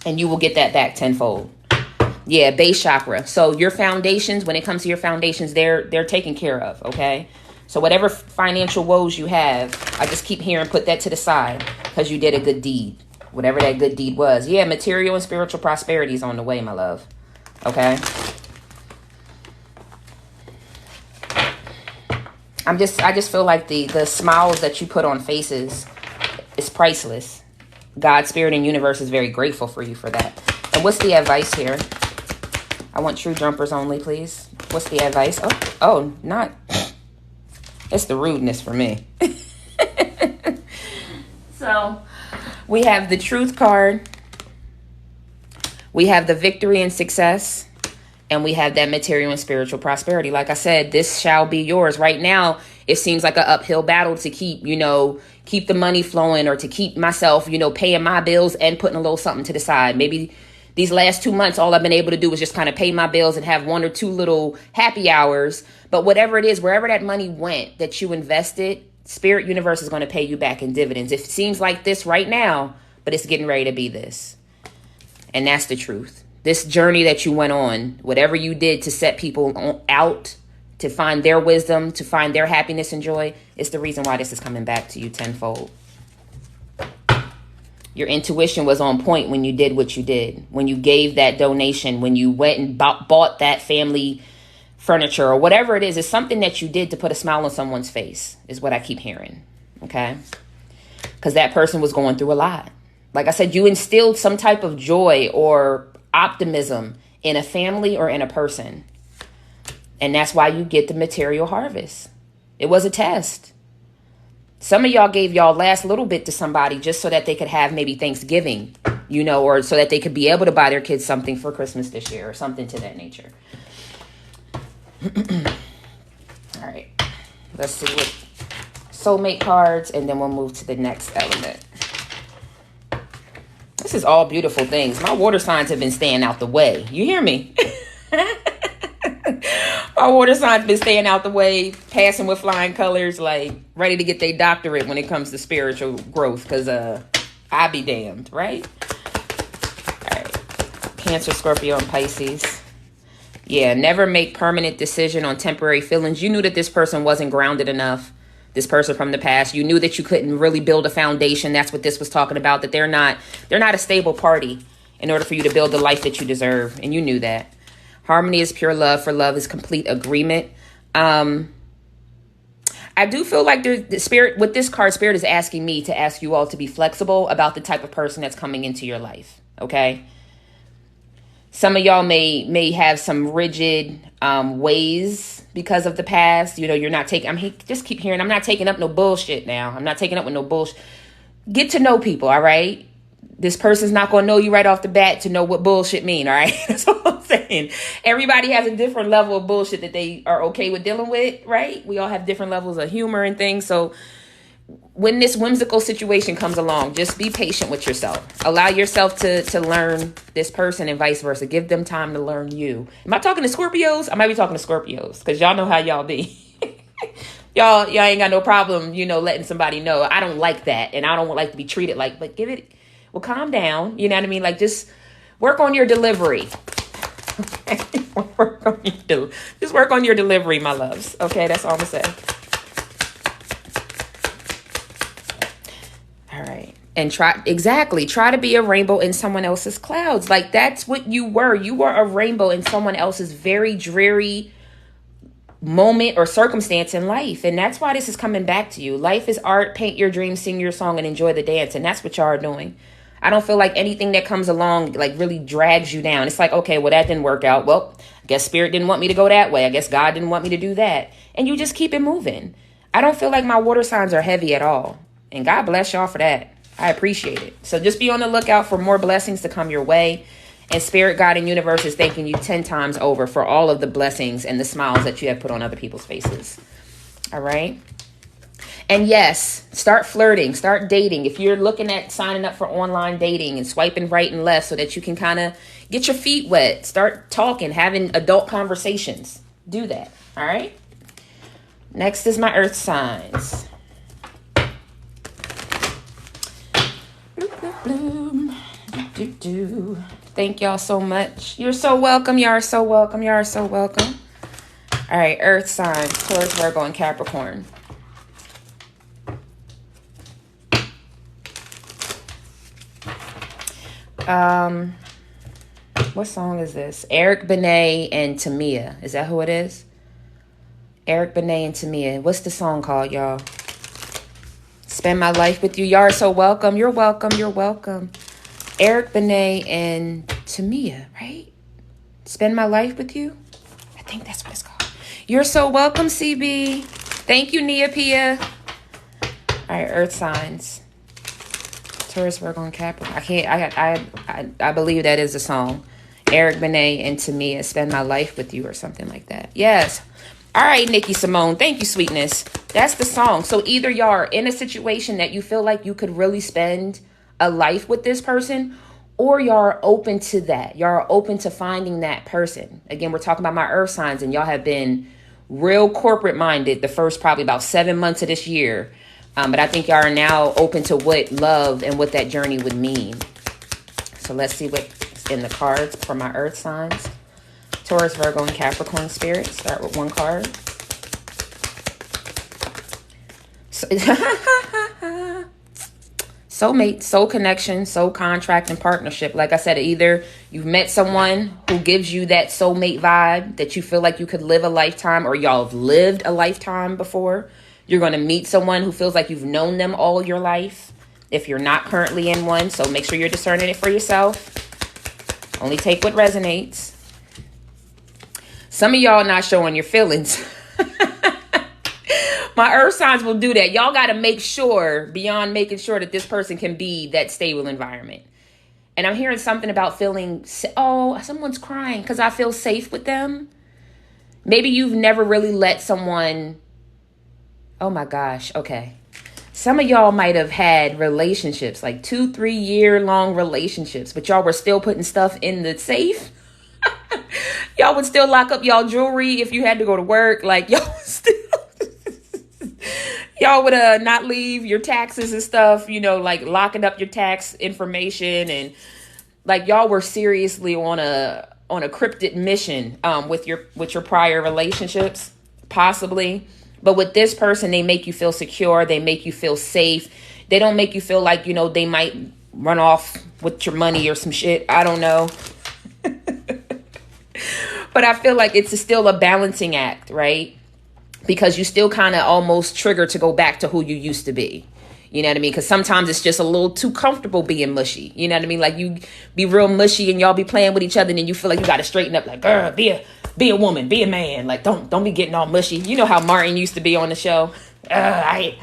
and you will get that back tenfold. Yeah, base chakra. So your foundations, when it comes to your foundations, they're taken care of, okay? So whatever financial woes you have, I just keep hearing, put that to the side because you did a good deed. Whatever that good deed was. Yeah, material and spiritual prosperity is on the way, my love. Okay? I just feel like the smiles that you put on faces is priceless. God, Spirit, and universe is very grateful for you for that. And what's the advice here? I want true jumpers only, please. What's the advice? Oh, not. It's the rudeness for me. So, we have the Truth card. We have the victory and success. And we have that material and spiritual prosperity. Like I said, this shall be yours. Right now, it seems like an uphill battle to keep the money flowing, or to keep myself, paying my bills and putting a little something to the side. Maybe these last 2 months, all I've been able to do was just kind of pay my bills and have 1 or 2 little happy hours. But whatever it is, wherever that money went that you invested, Spirit Universe is going to pay you back in dividends. It seems like this right now, but it's getting ready to be this. And that's the truth. This journey that you went on, whatever you did to set people out, to find their wisdom, to find their happiness and joy, is the reason why this is coming back to you tenfold. Your intuition was on point when you did what you did. When you gave that donation, when you went and bought that family furniture or whatever it is, it's something that you did to put a smile on someone's face, is what I keep hearing. Okay? Because that person was going through a lot. Like I said, you instilled some type of joy or optimism in a family or in a person. And that's why you get the material harvest. It was a test. Some of y'all gave y'all last little bit to somebody just so that they could have maybe Thanksgiving, or so that they could be able to buy their kids something for Christmas this year or something to that nature. All right. Let's see what soulmate cards, and then we'll move to the next element. This is all beautiful things. My water signs have been staying out the way. You hear me? My water signs been staying out the way, passing with flying colors, like ready to get their doctorate when it comes to spiritual growth, because I be damned, right? All right. Cancer, Scorpio, and Pisces. Yeah, never make permanent decision on temporary feelings. You knew that this person wasn't grounded enough. This person from the past, you knew that you couldn't really build a foundation. That's what this was talking about, that they're not a stable party in order for you to build the life that you deserve. And you knew that. Harmony is pure love, for love is complete agreement. I do feel like the Spirit, with this card, Spirit is asking me to ask you all to be flexible about the type of person that's coming into your life. Okay. Some of y'all may have some rigid ways because of the past. You're not taking, just keep hearing, I'm not taking up no bullshit now. I'm not taking up with no bullshit. Get to know people, all right? This person's not going to know you right off the bat to know what bullshit mean, all right? That's all I'm saying. Everybody has a different level of bullshit that they are okay with dealing with, right? We all have different levels of humor and things. So when this whimsical situation comes along, just be patient with yourself. Allow yourself to learn this person and vice versa. Give them time to learn you. Am I talking to Scorpios? I might be talking to Scorpios because y'all know how y'all be. y'all ain't got no problem, letting somebody know. I don't like that. And I don't like to be treated like, but calm down. You know what I mean? Like, just work on your delivery. Just work on your delivery, my loves. Okay, that's all I'm going to say. All right. And try to be a rainbow in someone else's clouds. Like, that's what you were. You were a rainbow in someone else's very dreary moment or circumstance in life. And that's why this is coming back to you. Life is art. Paint your dreams, sing your song, and enjoy the dance. And that's what y'all are doing. I don't feel like anything that comes along like really drags you down. It's like, okay, well, that didn't work out. Well, I guess Spirit didn't want me to go that way. I guess God didn't want me to do that. And you just keep it moving. I don't feel like my water signs are heavy at all. And God bless y'all for that. I appreciate it. So just be on the lookout for more blessings to come your way. And Spirit, God, and Universe is thanking you 10 times over for all of the blessings and the smiles that you have put on other people's faces. All right. And yes, start flirting, start dating. If you're looking at signing up for online dating and swiping right and left so that you can kind of get your feet wet, start talking, having adult conversations. Do that. All right. Next is my earth signs. Thank y'all so much. You're so welcome. You are so welcome. You are so welcome. All right. Earth signs, Taurus, Virgo, and Capricorn. What song is this? Eric Benet and Tamia. Is that who it is? Eric Benet and Tamia. What's the song called, y'all? Spend My Life With You. Y'all are so welcome. You're welcome. You're welcome. Eric Benet and Tamia, right? Spend My Life With You. I think that's what it's called. You're so welcome, CB. Thank you, Nia Pia. All right, earth signs. Taurus, Virgo, and Capricorn. I believe that is the song. Eric Benet and Tamia, Spend My Life With You, or something like that. Yes. All right, Nikki Simone. Thank you, sweetness. That's the song. So either y'all are in a situation that you feel like you could really spend a life with this person, or y'all are open to that. Y'all are open to finding that person. Again, we're talking about my earth signs, and y'all have been real corporate minded the first probably about 7 months of this year. But I think y'all are now open to what love and what that journey would mean. So let's see what's in the cards for my earth signs. Taurus, Virgo, and Capricorn, Spirit. Start with one card. Soulmate, soul connection, soul contract, and partnership. Like I said, either you've met someone who gives you that soulmate vibe that you feel like you could live a lifetime, or y'all have lived a lifetime before. You're going to meet someone who feels like you've known them all your life, if you're not currently in one. So make sure you're discerning it for yourself. Only take what resonates. Some of y'all not showing your feelings. My earth signs will do that. Y'all got to make sure, beyond making sure, that this person can be that stable environment. And I'm hearing something about feeling, oh, someone's crying because I feel safe with them. Maybe you've never really let someone... Oh my gosh. Okay. Some of y'all might have had relationships, like 2-3 year long relationships, but y'all were still putting stuff in the safe. Y'all would still lock up y'all jewelry if you had to go to work. Like y'all would not leave your taxes and stuff, like locking up your tax information, and like y'all were seriously on a cryptid mission with your prior relationships, possibly. But with this person, they make you feel secure. They make you feel safe. They don't make you feel like, they might run off with your money or some shit. I don't know. But I feel like it's still a balancing act, right? Because you still kind of almost trigger to go back to who you used to be. You know what I mean? Because sometimes it's just a little too comfortable being mushy. You know what I mean? Like you be real mushy and y'all be playing with each other, and then you feel like you got to straighten up. Like, girl, be a woman, be a man. Like, don't be getting all mushy. You know how Martin used to be on the show. I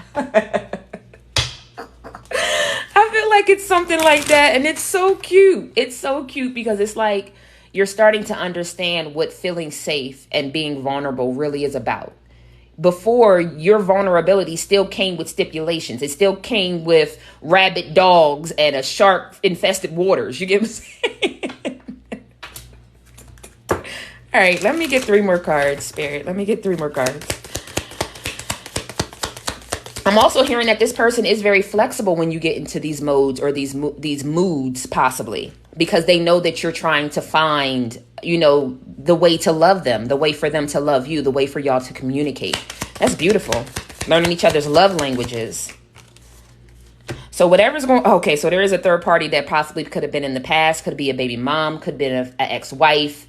feel like it's something like that, and it's so cute. It's so cute because it's like you're starting to understand what feeling safe and being vulnerable really is about. Before, your vulnerability still came with stipulations. It still came with rabid dogs and a shark-infested waters. You get what I'm saying? All right, let me get 3 more cards, Spirit. Let me get 3 more cards. I'm also hearing that this person is very flexible when you get into these modes or these moods, possibly, because they know that you're trying to find, the way to love them, the way for them to love you, the way for y'all to communicate. That's beautiful. Learning each other's love languages. So whatever's going... Okay, so there is a third party that possibly could have been in the past. Could be a baby mom. Could have been an ex-wife.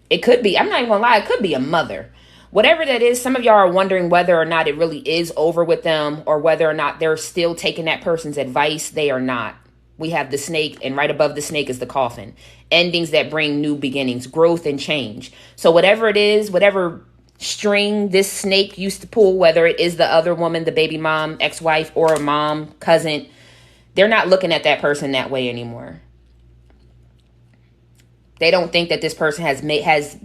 It could be... I'm not even gonna lie. It could be a mother. Whatever that is, some of y'all are wondering whether or not it really is over with them, or whether or not they're still taking that person's advice. They are not. We have the snake, and right above the snake is the coffin. Endings that bring new beginnings, growth and change. So whatever it is, whatever string this snake used to pull, whether it is the other woman, the baby mom, ex-wife, or a mom, cousin, they're not looking at that person that way anymore. They don't think that this person has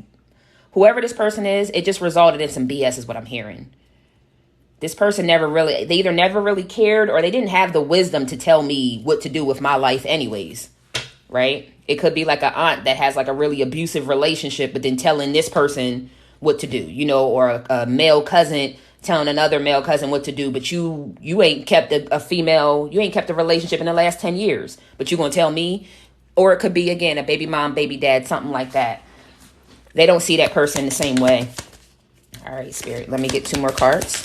whoever this person is, it just resulted in some BS is what I'm hearing. This person they either never really cared or they didn't have the wisdom to tell me what to do with my life anyways, right? It could be like an aunt that has like a really abusive relationship, but then telling this person what to do, you know, or a male cousin telling another male cousin what to do, but you ain't kept you ain't kept a relationship in the last 10 years, but you gonna tell me? Or it could be, again, a baby mom, baby dad, something like that. They don't see that person the same way. All right, Spirit, let me get 2 more cards.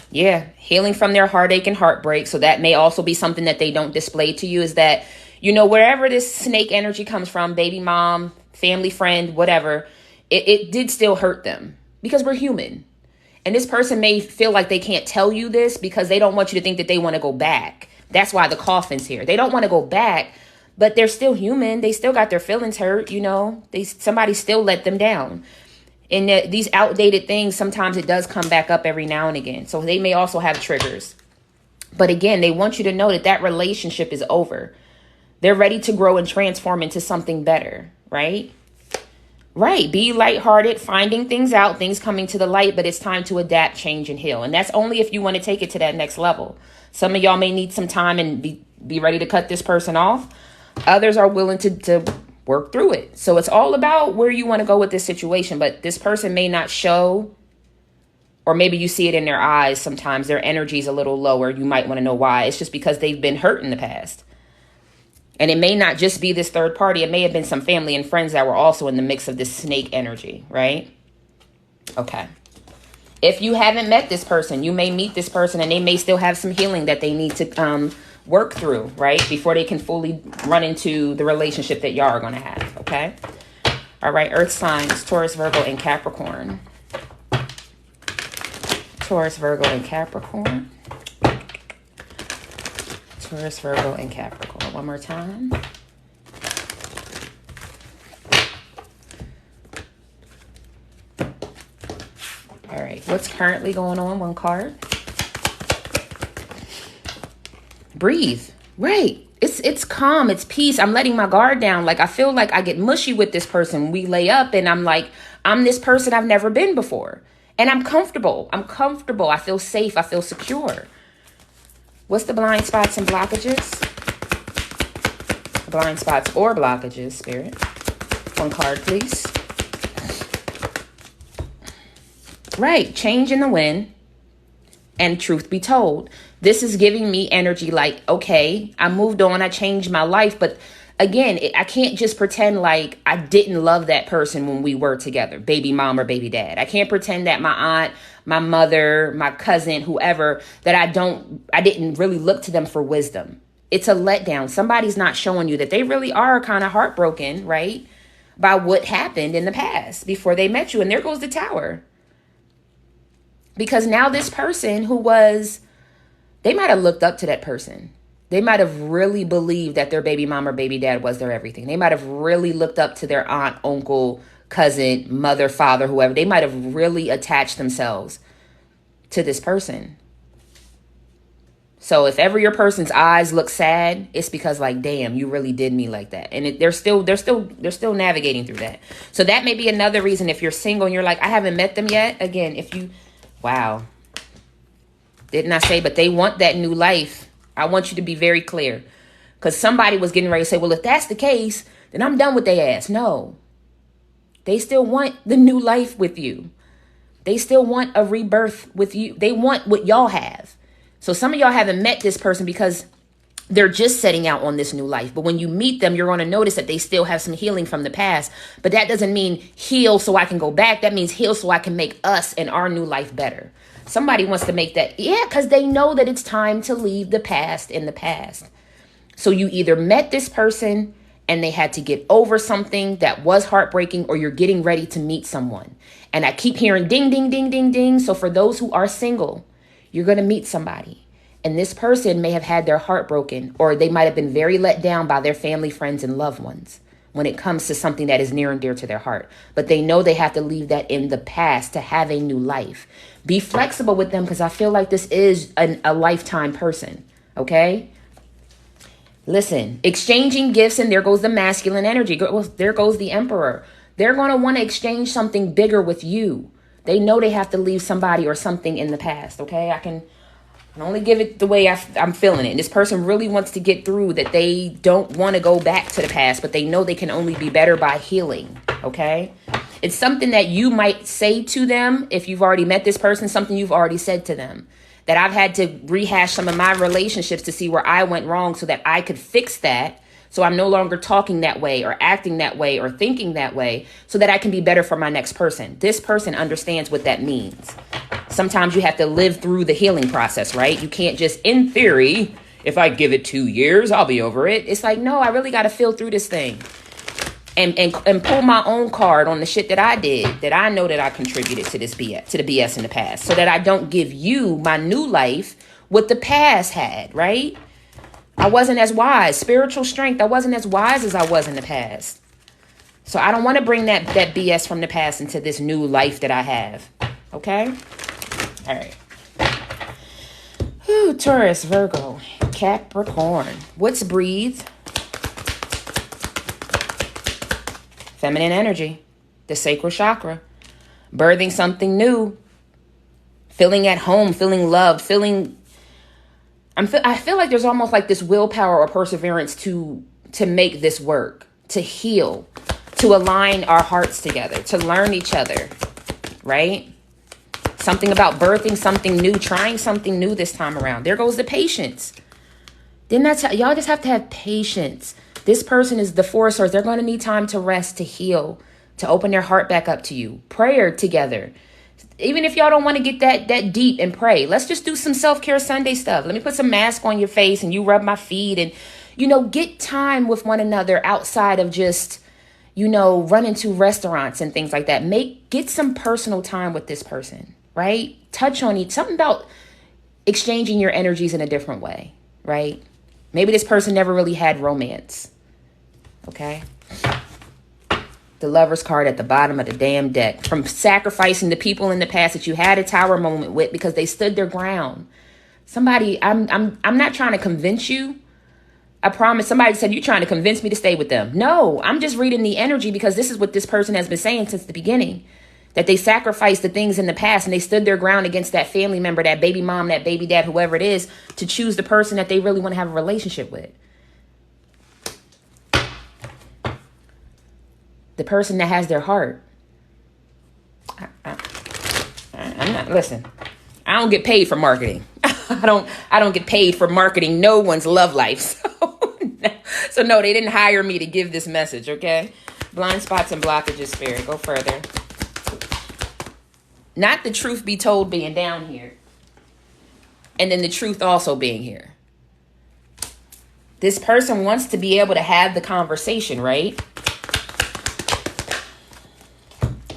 Yeah, healing from their heartache and heartbreak. So that may also be something that they don't display to you, is that, you know, wherever this snake energy comes from, baby mom, family friend, whatever, it did still hurt them because we're human. And this person may feel like they can't tell you this because they don't want you to think that they want to go back. That's why the coffin's here. They don't want to go back, but they're still human. They still got their feelings hurt, you know. Somebody still let them down. And these outdated things, sometimes it does come back up every now and again. So they may also have triggers. But again, they want you to know that that relationship is over. They're ready to grow and transform into something better, right? Right. Be lighthearted, finding things out, things coming to the light, but it's time to adapt, change, and heal. And that's only if you want to take it to that next level. Some of y'all may need some time and be ready to cut this person off. Others are willing to work through it. So it's all about where you want to go with this situation. But this person may not show, or maybe you see it in their eyes sometimes. Their energy is a little lower. You might want to know why. It's just because they've been hurt in the past. And it may not just be this third party. It may have been some family and friends that were also in the mix of this snake energy, right? Okay. If you haven't met this person, you may meet this person and they may still have some healing that they need to work through, right? Before they can fully run into the relationship that y'all are going to have, okay? All right, Earth signs, Taurus, Virgo, and Capricorn. Taurus, Virgo, and Capricorn. Taurus, Virgo, and Capricorn. One more time. All right, what's currently going on? One card. Breathe. Right. It's calm. It's peace. I'm letting my guard down. Like, I feel like I get mushy with this person. We lay up and I'm like, I'm this person I've never been before. And I'm comfortable. I feel safe. I feel secure. What's the blind spots and blockages? Blind spots or blockages, Spirit. One card, please. Right. Change in the wind. And truth be told, this is giving me energy like, okay, I moved on, I changed my life. But again, I can't just pretend like I didn't love that person when we were together, baby mom or baby dad. I can't pretend that my aunt, my mother, my cousin, whoever, that I didn't really look to them for wisdom. It's a letdown. Somebody's not showing you that they really are kind of heartbroken, right? By what happened in the past before they met you. And there goes the tower. Because now this person they might have looked up to that person. They might have really believed that their baby mom or baby dad was their everything. They might have really looked up to their aunt, uncle, cousin, mother, father, whoever. They might have really attached themselves to this person. So if ever your person's eyes look sad, it's because like, damn, you really did me like that. And they're still navigating through that. So that may be another reason if you're single and you're like, I haven't met them yet. Again, wow. Didn't I say, but they want that new life. I want you to be very clear. Because somebody was getting ready to say, well, if that's the case, then I'm done with their ass. No. They still want the new life with you. They still want a rebirth with you. They want what y'all have. So some of y'all haven't met this person because they're just setting out on this new life. But when you meet them, you're going to notice that they still have some healing from the past. But that doesn't mean heal so I can go back. That means heal so I can make us and our new life better. Somebody wants to make that. Yeah, because they know that it's time to leave the past in the past. So you either met this person and they had to get over something that was heartbreaking, or you're getting ready to meet someone. And I keep hearing ding, ding, ding, ding, ding. So for those who are single, you're going to meet somebody. And this person may have had their heart broken, or they might have been very let down by their family, friends, and loved ones. when it comes to something that is near and dear to their heart. But they know they have to leave that in the past to have a new life. Be flexible with them, because I feel like this is a lifetime person, okay? Listen, exchanging gifts, and there goes the masculine energy. Well, there goes the Emperor. They're going to want to exchange something bigger with you. They know they have to leave somebody or something in the past, okay? I can only give it the way I'm feeling it. And this person really wants to get through that they don't want to go back to the past, but they know they can only be better by healing, okay? It's something that you might say to them if you've already met this person, something you've already said to them. That I've had to rehash some of my relationships to see where I went wrong so that I could fix that. So I'm no longer talking that way or acting that way or thinking that way, so that I can be better for my next person. This person understands what that means. Sometimes you have to live through the healing process, right? You can't just, in theory, if I give it 2 years, I'll be over it. It's like, no, I really got to feel through this thing. And pull my own card on the shit that I did, that I know that I contributed to this BS, to the BS in the past, so that I don't give you my new life what the past had, right? I wasn't as wise. Spiritual strength, I wasn't as wise as I was in the past. So I don't want to bring that BS from the past into this new life that I have, okay? All right. Whew, Taurus, Virgo, Capricorn. What's breathe? Feminine energy, the sacral chakra, birthing something new, feeling at home, feeling loved, I feel like there's almost like this willpower or perseverance to make this work, to heal, to align our hearts together, to learn each other, right? Something about birthing something new, trying something new this time around. There goes the patience. Y'all just have to have patience. This person is the Force Earth. They're going to need time to rest, to heal, to open their heart back up to you. Prayer together. Even if y'all don't want to get that deep and pray, let's just do some self-care Sunday stuff. Let me put some mask on your face and you rub my feet and, get time with one another outside of just, running to restaurants and things like that. Get some personal time with this person, right? Touch on each, something about exchanging your energies in a different way, right? Maybe this person never really had romance. Okay. The Lover's card at the bottom of the damn deck. From sacrificing the people in the past that you had a tower moment with because they stood their ground. Somebody, I'm not trying to convince you. I promise. Somebody said, you're trying to convince me to stay with them. No, I'm just reading the energy because this is what this person has been saying since the beginning. That they sacrificed the things in the past and they stood their ground against that family member, that baby mom, that baby dad, whoever it is, to choose the person that they really want to have a relationship with. The person that has their heart. I'm not, listen, I don't get paid for marketing. I don't get paid for marketing no one's love life. So no, they didn't hire me to give this message, okay? Blind spots and blockages, Spirit. Go further. Not the truth be told being down here. And then the truth also being here. This person wants to be able to have the conversation, right?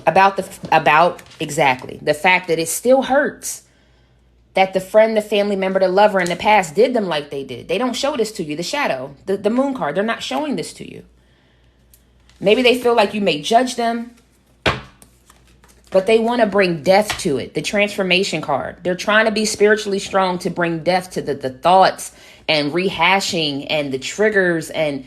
About exactly the fact that it still hurts that the friend, the family member, the lover in the past did them like they did. They don't show this to you. The shadow, the moon card, they're not showing this to you. Maybe they feel like you may judge them, but they want to bring death to it. The transformation card. They're trying to be spiritually strong to bring death to the thoughts and rehashing and the triggers, and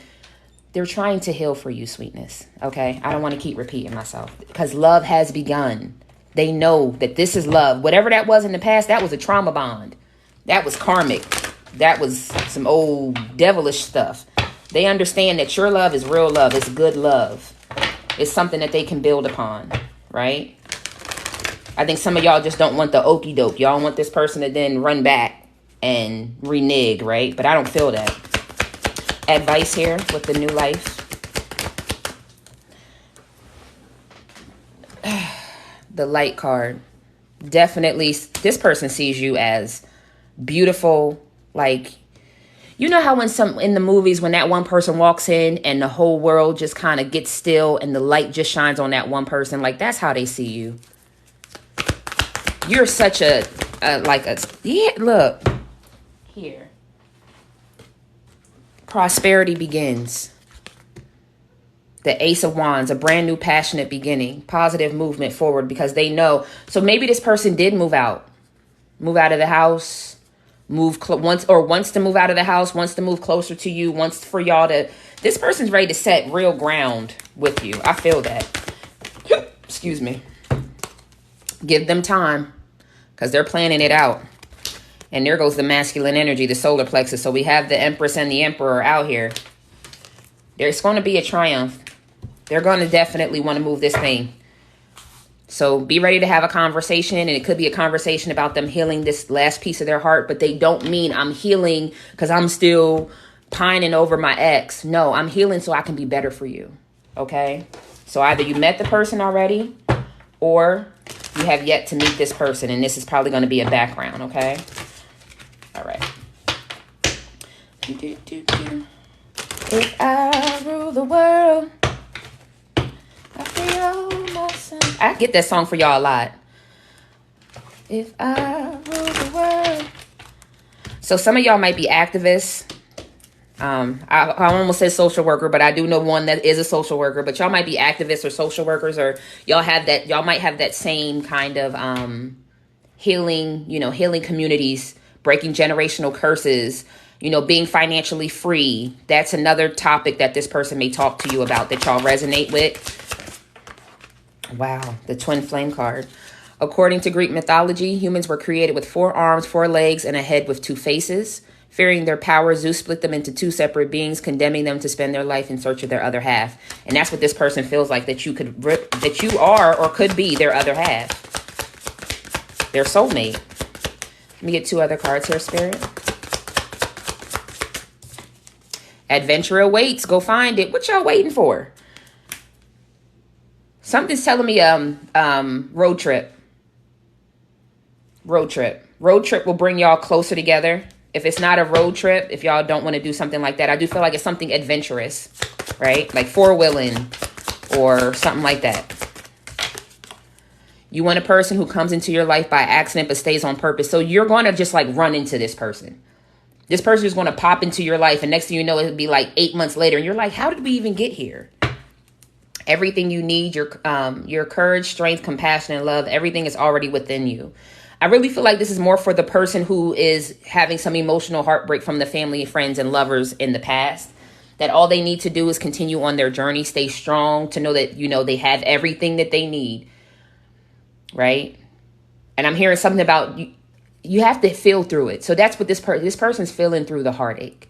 they're trying to heal for you, sweetness. Okay? I don't want to keep repeating myself because love has begun. They know that this is love. Whatever that was in the past, that was a trauma bond. That was karmic. That was some old devilish stuff. They understand that your love is real love. It's good love. It's something that they can build upon, right? I think some of y'all just don't want the okie doke. Y'all want this person to then run back and renege, right? But I don't feel that. Advice here with the new life. The light card. Definitely, this person sees you as beautiful. Like, you know how in the movies, when that one person walks in and the whole world just kind of gets still and the light just shines on that one person. Like, that's how they see you. You're such yeah, look here. Prosperity begins. The Ace of Wands, a brand new passionate beginning, positive movement forward because they know. So maybe this person did move out of the house, wants to move out of the house, wants to move closer to you, wants for y'all to, this person's ready to set real ground with you. I feel that. Excuse me. Give them time because they're planning it out. And there goes the masculine energy, the solar plexus. So we have the Empress and the Emperor out here. There's going to be a triumph. They're going to definitely want to move this thing. So be ready to have a conversation. And it could be a conversation about them healing this last piece of their heart. But they don't mean I'm healing because I'm still pining over my ex. No, I'm healing so I can be better for you. Okay? So either you met the person already or you have yet to meet this person. And this is probably going to be a background. Okay? All right. If I rule the world, I feel myself. I get that song for y'all a lot. If I rule the world. So some of y'all might be activists. I almost said social worker, but I do know one that is a social worker. But y'all might be activists or social workers, or y'all might have that same kind of healing, healing communities, breaking generational curses, being financially free. That's another topic that this person may talk to you about that y'all resonate with. Wow, the twin flame card. According to Greek mythology, humans were created with 4 arms, 4 legs, and a head with 2 faces. Fearing their power, Zeus split them into 2 separate beings, condemning them to spend their life in search of their other half. And that's what this person feels like, that you are or could be their other half. Their soulmate. Let me get 2 other cards here, Spirit. Adventure awaits. Go find it. What y'all waiting for? Something's telling me road trip. Road trip. Road trip will bring y'all closer together. If it's not a road trip, if y'all don't want to do something like that, I do feel like it's something adventurous, right? Like 4-wheeling or something like that. You want a person who comes into your life by accident but stays on purpose. So you're going to just like run into this person. This person is going to pop into your life, and next thing you know, it'll be like 8 months later, and you're like, how did we even get here? Everything you need, your courage, strength, compassion, and love, everything is already within you. I really feel like this is more for the person who is having some emotional heartbreak from the family, friends, and lovers in the past. That all they need to do is continue on their journey, stay strong, to know that, they have everything that they need. Right? And I'm hearing something about you have to feel through it. So that's what this person's feeling through the heartache.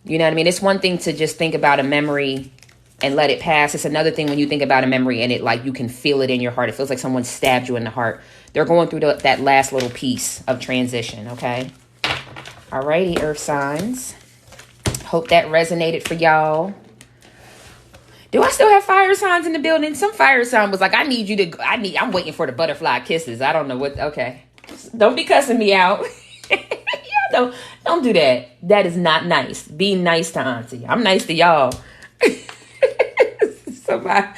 You know what I mean? It's one thing to just think about a memory and let it pass. It's another thing when you think about a memory and it like you can feel it in your heart. It feels like someone stabbed you in the heart. They're going through that last little piece of transition, okay? Alrighty, Earth signs. Hope that resonated for y'all. Do I still have fire signs in the building? Some fire sign was like, I'm waiting for the butterfly kisses. I don't know what, okay. Don't be cussing me out. Don't do that. That is not nice. Be nice to Auntie. I'm nice to y'all. So my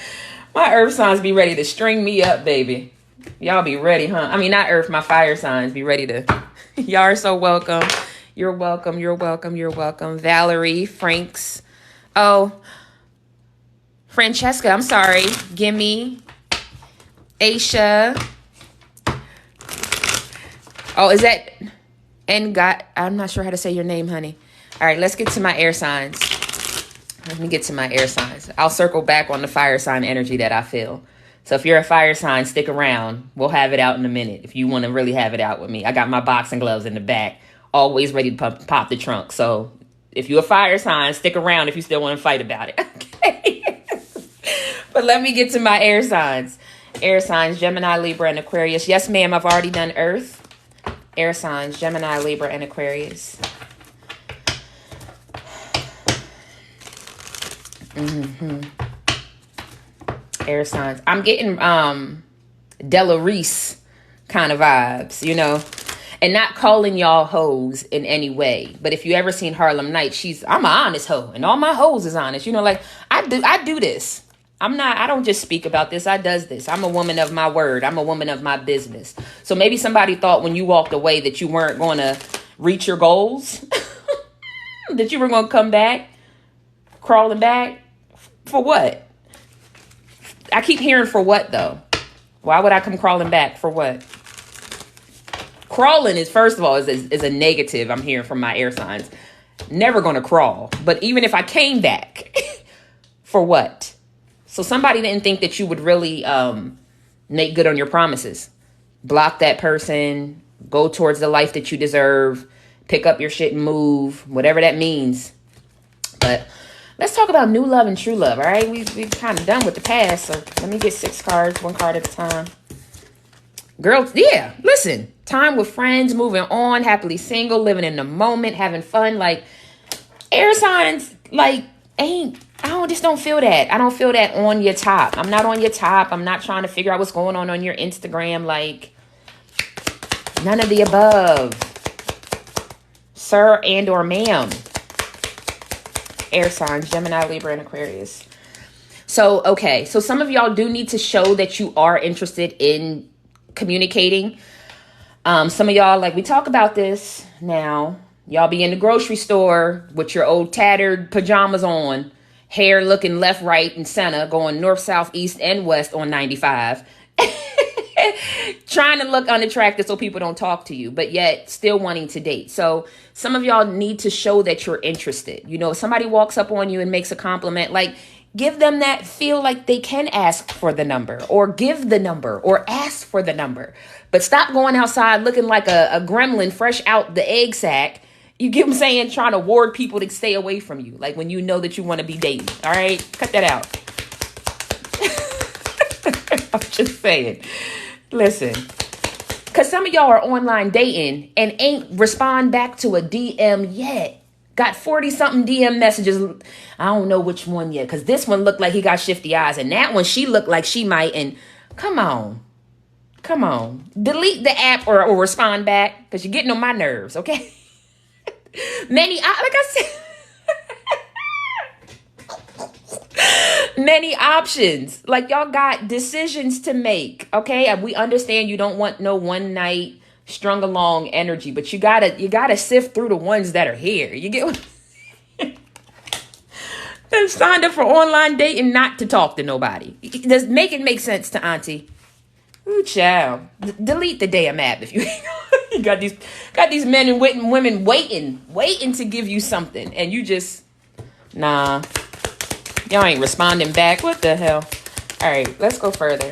earth signs be ready to string me up, baby. Y'all be ready, huh? I mean, not earth, my fire signs be ready to. Y'all are so welcome. You're welcome. You're welcome. You're welcome. Valerie, Franks. Oh, Francesca, I'm sorry. Gimme. Aisha. Oh, is that... And I'm not sure how to say your name, honey. All right, let's get to my air signs. Let me get to my air signs. I'll circle back on the fire sign energy that I feel. So if you're a fire sign, stick around. We'll have it out in a minute if you want to really have it out with me. I got my boxing gloves in the back, always ready to pop the trunk. So if you're a fire sign, stick around if you still want to fight about it. Okay. But let me get to my air signs. Air signs, Gemini, Libra, and Aquarius. Yes, ma'am, I've already done Earth. Air signs, Gemini, Libra, and Aquarius. Air signs. I'm getting Della Reese kind of vibes, and not calling y'all hoes in any way. But if you ever seen Harlem Nights, I'm an honest hoe, and all my hoes is honest. Like I do this. I don't just speak about this. I does this. I'm a woman of my word. I'm a woman of my business. So maybe somebody thought when you walked away that you weren't going to reach your goals, that you were going to come back, crawling back. For what? I keep hearing for what, though? Why would I come crawling back? For what? Crawling is, first of all, is a negative I'm hearing from my air signs. Never going to crawl. But even if I came back, for what? So somebody didn't think that you would really make good on your promises. Block that person. Go towards the life that you deserve. Pick up your shit and move. Whatever that means. But let's talk about new love and true love, all right? We've kind of done with the past, so let me get 6 cards, 1 card at a time. Girls, yeah, listen. Time with friends, moving on, happily single, living in the moment, having fun. Like, air signs, like, just don't feel that. I don't feel that on your top. I'm not on your top. I'm not trying to figure out what's going on your Instagram. Like, none of the above. Sir and or ma'am. Air signs, Gemini, Libra, and Aquarius. So, okay. So some of y'all do need to show that you are interested in communicating. Some of y'all, like, we talk about this now. Y'all be in the grocery store with your old tattered pajamas on, hair looking left, right, and center, going north, south, east, and west on 95. Trying to look unattractive so people don't talk to you, but yet still wanting to date. So some of y'all need to show that you're interested. You know, if somebody walks up on you and makes a compliment, like, give them that feel like they can ask for the number, or give the number, or ask for the number. But stop going outside looking like a gremlin fresh out the egg sack. You get what I'm saying? Trying to ward people to stay away from you. Like when you know that you want to be dating. All right? Cut that out. I'm just saying. Listen. Because some of y'all are online dating and ain't respond back to a DM yet. Got 40-something DM messages. I don't know which one yet. Because this one looked like he got shifty eyes. And that one, she looked like she might. And come on. Come on. Delete the app or respond back. Because you're getting on my nerves, okay? Like I said. Many options. Like, y'all got decisions to make, okay? And we understand you don't want no one night strung along energy, but you gotta sift through the ones that are here. You get what? Then signed up for online dating not to talk to nobody. Does make it make sense to Auntie? Ooh, child. Delete the damn app if you you got these men and women waiting to give you something, and you just nah. Y'all ain't responding back. What the hell? All right, let's go further.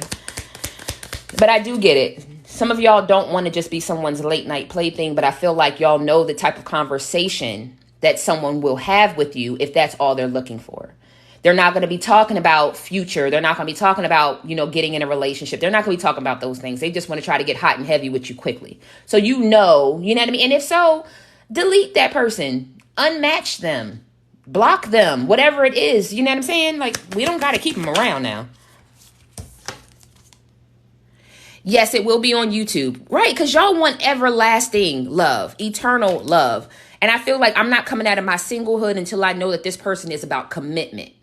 But I do get it. Some of y'all don't want to just be someone's late night plaything, but I feel like y'all know the type of conversation that someone will have with you if that's all they're looking for. They're not going to be talking about future. They're not going to be talking about, getting in a relationship. They're not going to be talking about those things. They just want to try to get hot and heavy with you quickly. So you know what I mean? And if so, delete that person. Unmatch them. Block them. Whatever it is. You know what I'm saying? Like, we don't got to keep them around now. Yes, it will be on YouTube. Right, because y'all want everlasting love. Eternal love. And I feel like I'm not coming out of my singlehood until I know that this person is about commitment.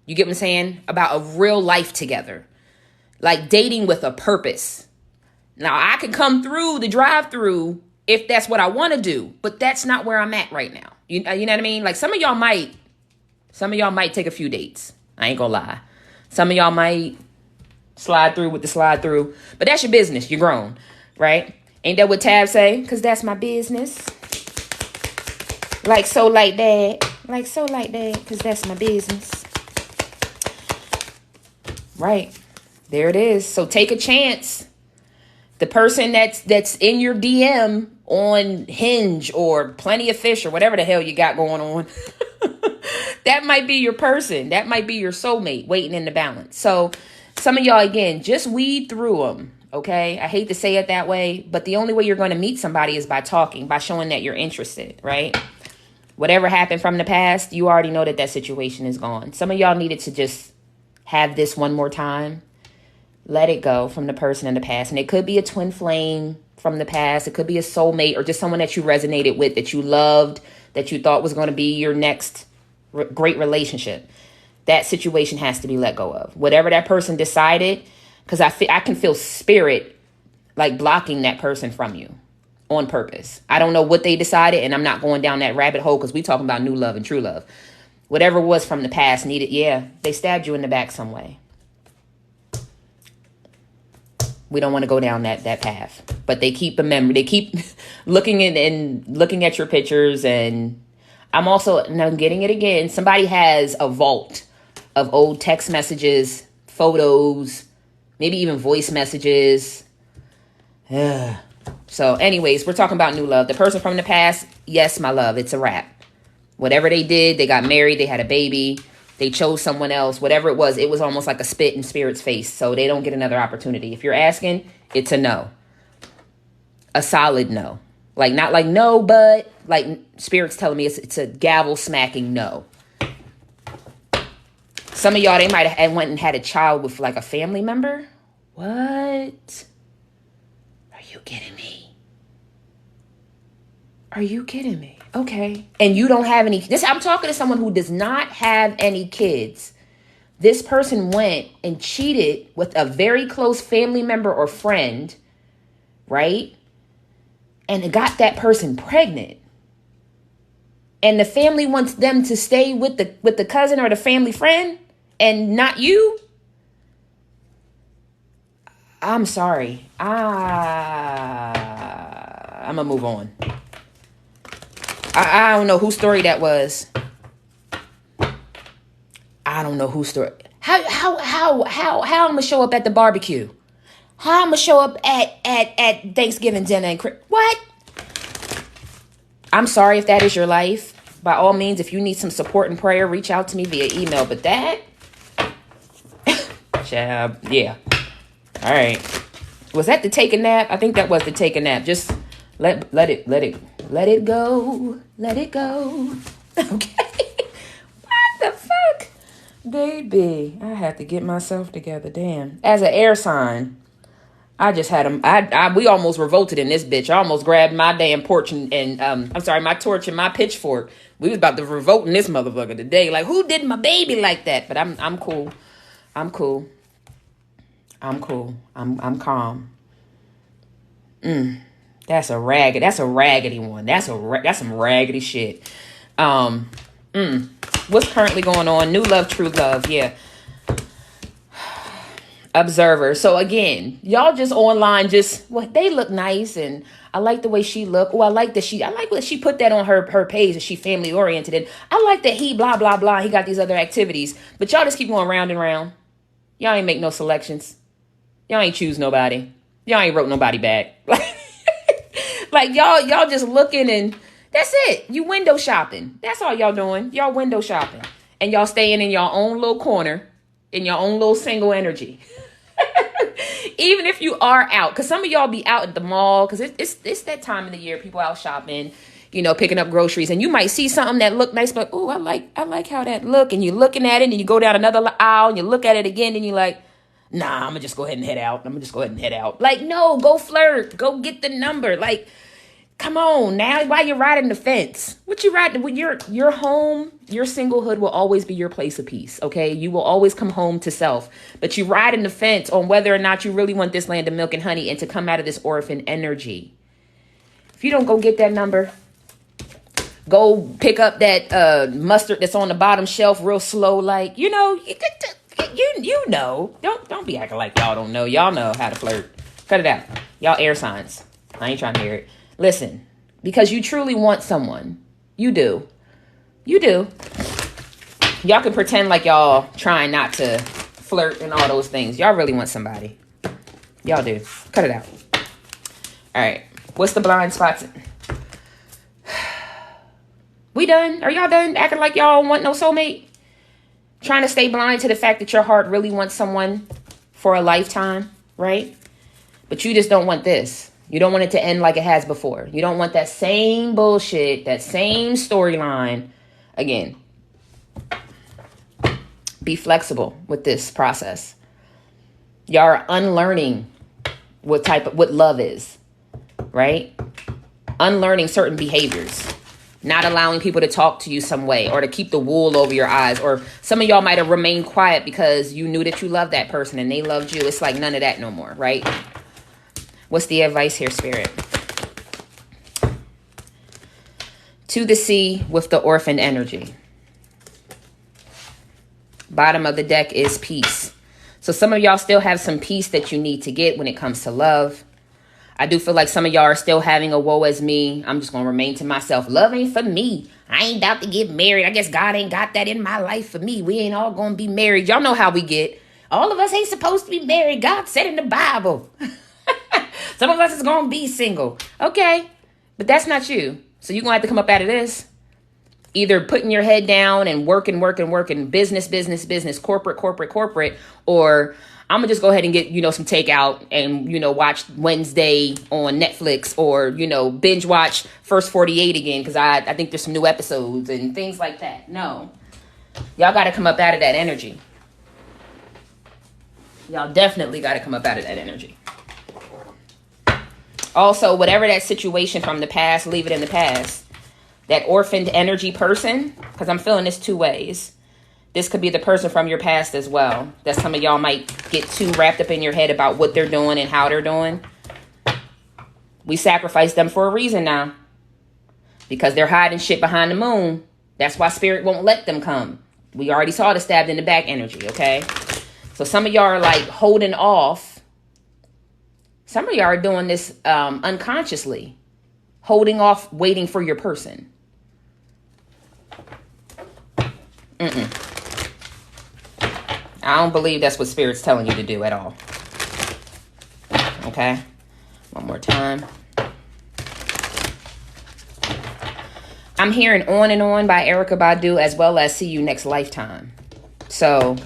You get what I'm saying? About a real life together. Like dating with a purpose. Now, I can come through the drive-through if that's what I want to do. But that's not where I'm at right now. You know what I mean? Like some of y'all might take a few dates. I ain't gonna lie. Some of y'all might slide through with the slide through. But that's your business. You're grown. Right? Ain't that what Tab say? Because that's my business. Like so like that. Like so like that. Because that's my business. Right. There it is. So take a chance. The person that's in your DM on Hinge or Plenty of Fish or whatever the hell you got going on. That might be your person. That might be your soulmate waiting in the balance. So some of y'all, again, just weed through them. Okay. I hate to say it that way, but the only way you're going to meet somebody is by talking, by showing that you're interested. Right. Whatever happened from the past, you already know that situation is gone. Some of y'all needed to just have this one more time. Let it go from the person in the past. And it could be a twin flame from the past. It could be a soulmate or just someone that you resonated with, that you loved, that you thought was going to be your next great relationship. That situation has to be let go of. Whatever that person decided, because I can feel spirit like blocking that person from you on purpose. I don't know what they decided, and I'm not going down that rabbit hole because we talking about new love and true love. Whatever was from the past needed, yeah, they stabbed you in the back some way. We don't want to go down that path. But they keep they keep looking at your pictures. And I'm getting it again. Somebody has a vault of old text messages, photos, maybe even voice messages. So anyways, we're talking about new love. The person from the past, yes, my love, it's a wrap. Whatever they did, they got married, they had a baby, they chose someone else, whatever it was almost like a spit in spirit's face. So they don't get another opportunity. If you're asking, it's a no. A solid no. Like, not like no, but like spirit's telling me it's a gavel smacking no. Some of y'all, they might have went and had a child with like a family member. What? Are you kidding me? Are you kidding me? Okay. And you don't have any. I'm talking to someone who does not have any kids. This person went and cheated with a very close family member or friend, right? And got that person pregnant. And the family wants them to stay with the cousin or the family friend and not you. I'm sorry. I'm gonna move on. I don't know whose story that was. I don't know whose story. How I'm gonna show up at the barbecue? How I'm gonna show up at Thanksgiving dinner and what? I'm sorry if that is your life. By all means, if you need some support and prayer, reach out to me via email. But that, yeah. All right. Was that the take a nap? I think that was the take a nap. Just let it go. Let it go. Okay. What the fuck? Baby, I have to get myself together. Damn. As an air sign, I just had we almost revolted in this bitch. I almost grabbed my damn porch and my torch and my pitchfork. We was about to revolt in this motherfucker today. Like, who did my baby like that? But I'm cool. I'm cool. I'm calm. That's a raggedy one. That's some raggedy shit. What's currently going on? New love, true love. Yeah. Observer. So again, y'all just online, they look nice and I like the way she look. Oh, I like that she put that on her page that she family oriented. And I like that he blah, blah, blah. He got these other activities, but y'all just keep going round and round. Y'all ain't make no selections. Y'all ain't choose nobody. Y'all ain't wrote nobody back. Like y'all just looking and that's it. You window shopping. That's all y'all doing. Y'all window shopping and y'all staying in your own little corner in your own little single energy. Even if you are out, because some of y'all be out at the mall, because it's that time of the year, people out shopping, picking up groceries, and you might see something that look nice, but oh, I like how that look, and you're looking at it, and you go down another aisle, and you look at it again, and you're like, nah, I'm gonna just go ahead and head out. Like, no, go flirt, go get the number, like, come on now. Why you riding the fence? What you riding? When your home, your singlehood will always be your place of peace. Okay, you will always come home to self. But you riding the fence on whether or not you really want this land of milk and honey and to come out of this orphan energy. If you don't go get that number, go pick up that mustard that's on the bottom shelf real slow, like you know. Don't be acting like y'all don't know. Y'all know how to flirt. Cut it out, y'all air signs. I ain't trying to hear it. Listen, because you truly want someone. You do. Y'all can pretend like y'all trying not to flirt and all those things. Y'all really want somebody. Y'all do. Cut it out. All right. What's the blind spots? We done? Are y'all done acting like y'all don't want no soulmate? Trying to stay blind to the fact that your heart really wants someone for a lifetime, right? But you just don't want this. You don't want it to end like it has before. You don't want that same bullshit, that same storyline again. Be flexible with this process. Y'all are unlearning what love is, right? Unlearning certain behaviors. Not allowing people to talk to you some way or to keep the wool over your eyes. Or some of y'all might have remained quiet because you knew that you loved that person and they loved you. It's like none of that no more, right? What's the advice here, Spirit? To the sea with the orphan energy. Bottom of the deck is peace. So some of y'all still have some peace that you need to get when it comes to love. I do feel like some of y'all are still having a woe as me. I'm just going to remain to myself. Love ain't for me. I ain't about to get married. I guess God ain't got that in my life for me. We ain't all going to be married. Y'all know how we get. All of us ain't supposed to be married. God said in the Bible. Some of us is going to be single. Okay. But that's not you. So you're going to have to come up out of this. Either putting your head down and working, business, corporate, or I'm going to just go ahead and get, some takeout and, watch Wednesday on Netflix or, binge watch First 48 again because I think there's some new episodes and things like that. No. Y'all got to come up out of that energy. Y'all definitely got to come up out of that energy. Also, whatever that situation from the past, leave it in the past. That orphaned energy person, because I'm feeling this two ways. This could be the person from your past as well. That some of y'all might get too wrapped up in your head about what they're doing and how they're doing. We sacrifice them for a reason now. Because they're hiding shit behind the moon. That's why spirit won't let them come. We already saw the stabbed in the back energy, okay? So some of y'all are like holding off. Some of y'all are doing this unconsciously. Holding off, waiting for your person. I don't believe that's what Spirit's telling you to do at all. Okay? One more time. I'm hearing On and On by Erykah Badu as well as See You Next Lifetime. So,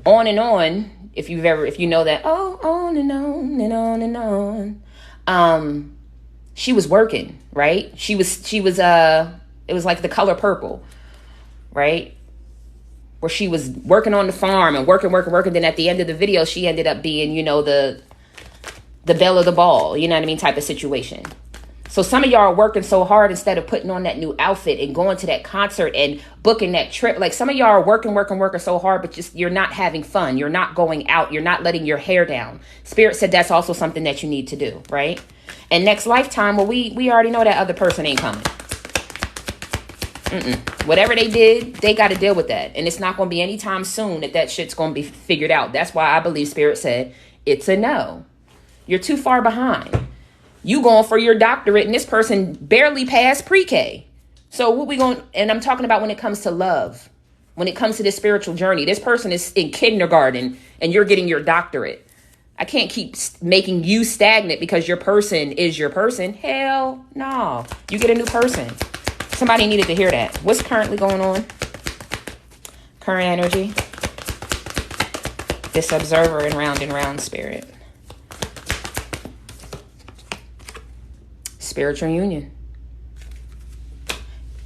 On and On, if you know that, on and on and on and on. She was working, right? She was it was like The Color Purple, right? Where she was working on the farm and working. Then at the end of the video, she ended up being, the belle of the ball, you know what I mean? Type of situation. So some of y'all are working so hard instead of putting on that new outfit and going to that concert and booking that trip. Like some of y'all are working so hard, but just you're not having fun. You're not going out. You're not letting your hair down. Spirit said that's also something that you need to do, right? And next lifetime, well, we already know that other person ain't coming. Whatever they did, they got to deal with that. And it's not going to be anytime soon that shit's going to be figured out. That's why I believe Spirit said it's a no. You're too far behind. You going for your doctorate and this person barely passed pre-K. So what we going, and I'm talking about when it comes to love, when it comes to this spiritual journey, this person is in kindergarten and you're getting your doctorate. I can't keep making you stagnant because your person is your person. Hell no. You get a new person. Somebody needed to hear that. What's currently going on? Current energy. This observer in round and round spirit. Spiritual union.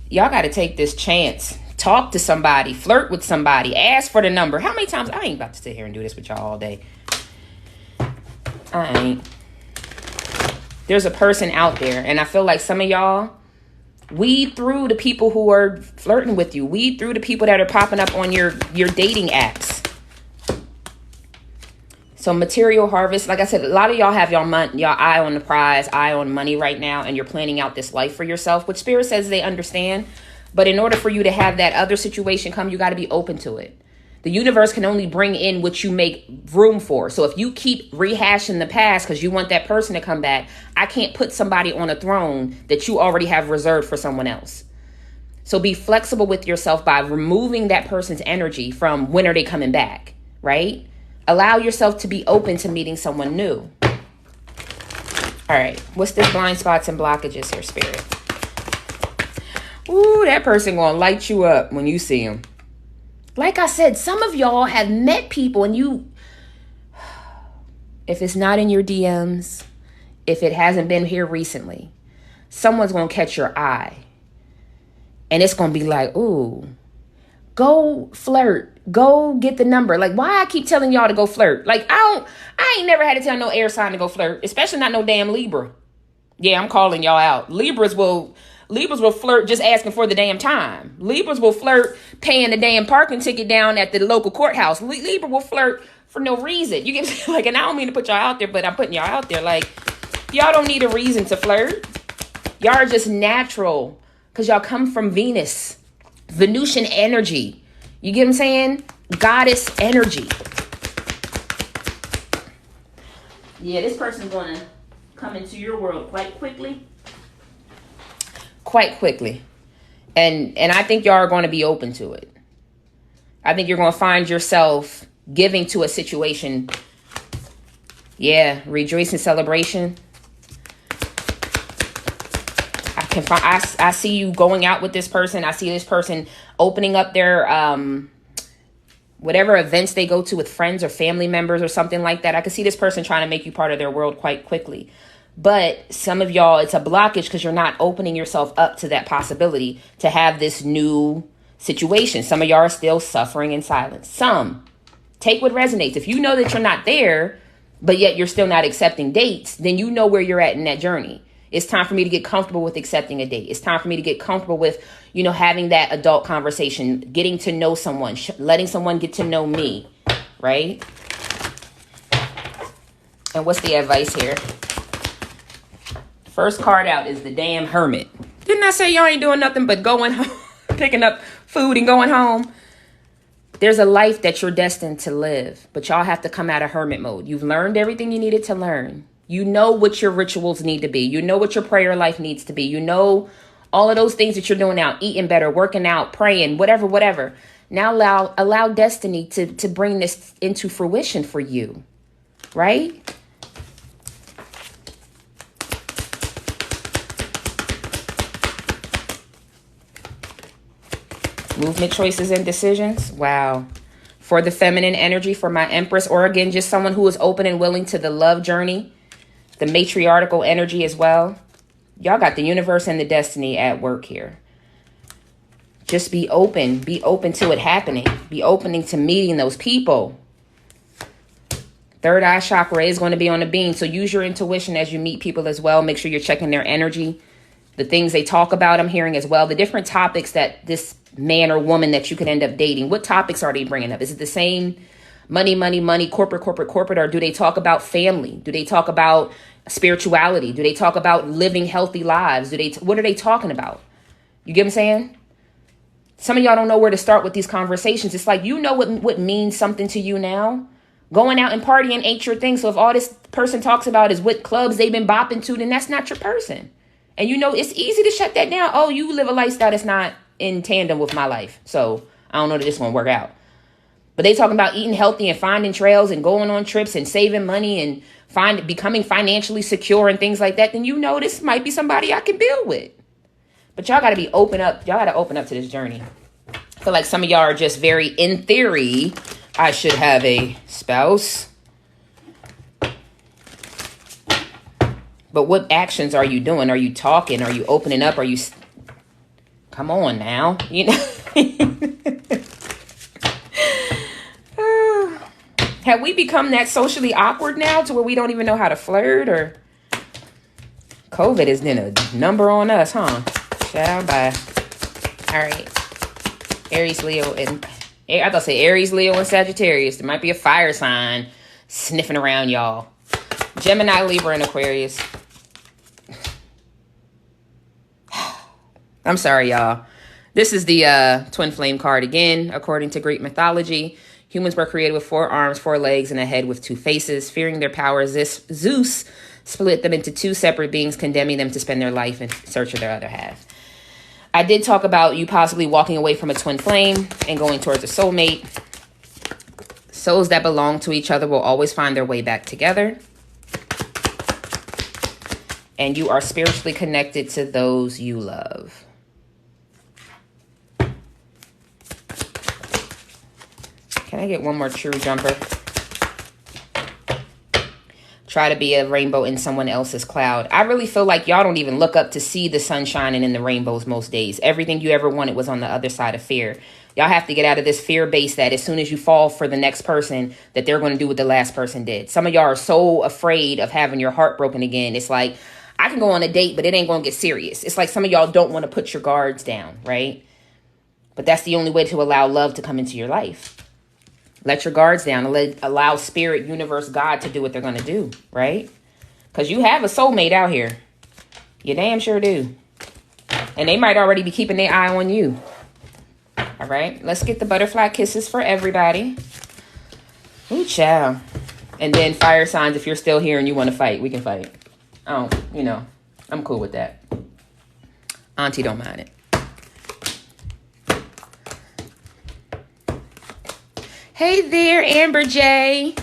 Y'all got to take this chance. Talk to somebody. Flirt with somebody. Ask for the number. How many times? I ain't about to sit here and do this with y'all all day. I ain't. There's a person out there. And I feel like some of y'all weed through the people who are flirting with you. Weed through the people that are popping up on your dating apps. So material harvest, like I said, a lot of y'all have y'all eye on the prize, eye on money right now, and you're planning out this life for yourself, which Spirit says they understand. But in order for you to have that other situation come, you got to be open to it. The universe can only bring in what you make room for. So if you keep rehashing the past because you want that person to come back, I can't put somebody on a throne that you already have reserved for someone else. So be flexible with yourself by removing that person's energy from when are they coming back, right? Allow yourself to be open to meeting someone new. All right. What's this blind spots and blockages here, Spirit? Ooh, that person gonna light you up when you see them. Like I said, some of y'all have met people and you, if it's not in your DMs, if it hasn't been here recently, someone's gonna catch your eye. And it's gonna be like, ooh, go flirt. Go get the number. Like, why I keep telling y'all to go flirt? Like, I ain't never had to tell no air sign to go flirt, especially not no damn Libra. Yeah, I'm calling y'all out. Libras will flirt just asking for the damn time. Libras will flirt paying the damn parking ticket down at the local courthouse. Libra will flirt for no reason. You get like, and I don't mean to put y'all out there, but I'm putting y'all out there. Like, y'all don't need a reason to flirt. Y'all are just natural because y'all come from Venus, Venusian energy. You get what I'm saying? goddess energy. Yeah, this person's going to come into your world quite quickly. Quite quickly. And I think y'all are going to be open to it. I think you're going to find yourself giving to a situation. Yeah, rejoicing, celebration. I see you going out with this person. I see this person opening up their whatever events they go to with friends or family members or something like that. I can see this person trying to make you part of their world quite quickly. But some of y'all, it's a blockage because you're not opening yourself up to that possibility to have this new situation. Some of y'all are still suffering in silence. Some. Take what resonates. If you know that you're not there, but yet you're still not accepting dates, then you know where you're at in that journey. It's time for me to get comfortable with accepting a date. It's time for me to get comfortable with, having that adult conversation, getting to know someone, letting someone get to know me, right? And what's the advice here? First card out is the damn Hermit. Didn't I say y'all ain't doing nothing but going home, picking up food and going home? There's a life that you're destined to live, but y'all have to come out of hermit mode. You've learned everything you needed to learn. You know what your rituals need to be. You know what your prayer life needs to be. You know all of those things that you're doing now, eating better, working out, praying, whatever. Now allow destiny to bring this into fruition for you, right? Movement, choices, and decisions. Wow. For the feminine energy, for my Empress, or again, just someone who is open and willing to the love journey. The matriarchal energy as well. Y'all got the universe and the destiny at work here. Just be open. Be open to it happening. Be opening to meeting those people. Third eye chakra is going to be on the beam. So use your intuition as you meet people as well. Make sure you're checking their energy. The things they talk about, I'm hearing as well. The different topics that this man or woman that you could end up dating. What topics are they bringing up? Is it the same money, corporate, or do they talk about family? Do they talk about spirituality? Do they talk about living healthy lives? What are they talking about? You get what I'm saying? Some of y'all don't know where to start with these conversations. It's like, what means something to you now. Going out and partying ain't your thing. So if all this person talks about is what clubs they've been bopping to, then that's not your person. And it's easy to shut that down. Oh, you live a lifestyle that's not in tandem with my life. So I don't know that this won't work out. But they talking about eating healthy and finding trails and going on trips and saving money and becoming financially secure and things like that. Then this might be somebody I can build with. But y'all got to be open up. Y'all got to open up to this journey. I feel like some of y'all are just very, in theory, I should have a spouse. But what actions are you doing? Are you talking? Are you opening up? Come on now. Have we become that socially awkward now to where we don't even know how to flirt? Or COVID has been a number on us, huh? Shout out, bye. All right. Aries, Leo, and I thought say Aries, Leo, and Sagittarius. There might be a fire sign sniffing around y'all. Gemini, Libra, and Aquarius. I'm sorry, y'all. This is the twin flame card again. According to Greek mythology, humans were created with 4 arms, 4 legs, and a head with 2 faces. Fearing their powers, Zeus split them into 2 separate beings, condemning them to spend their life in search of their other half. I did talk about you possibly walking away from a twin flame and going towards a soulmate. Souls that belong to each other will always find their way back together. And you are spiritually connected to those you love. Can I get one more true jumper? Try to be a rainbow in someone else's cloud. I really feel like y'all don't even look up to see the sun shining in the rainbows most days. Everything you ever wanted was on the other side of fear. Y'all have to get out of this fear base that as soon as you fall for the next person, that they're going to do what the last person did. Some of y'all are so afraid of having your heart broken again. It's like, I can go on a date, but it ain't going to get serious. It's like some of y'all don't want to put your guards down, right? But that's the only way to allow love to come into your life. Let your guards down and allow spirit, universe, God to do what they're going to do, right? Because you have a soulmate out here. You damn sure do. And they might already be keeping their eye on you. All right, let's get the butterfly kisses for everybody. Ooh, child. And then fire signs, if you're still here and you want to fight, we can fight. Oh, you know, I'm cool with that. Auntie don't mind it. Hey there, Amber J.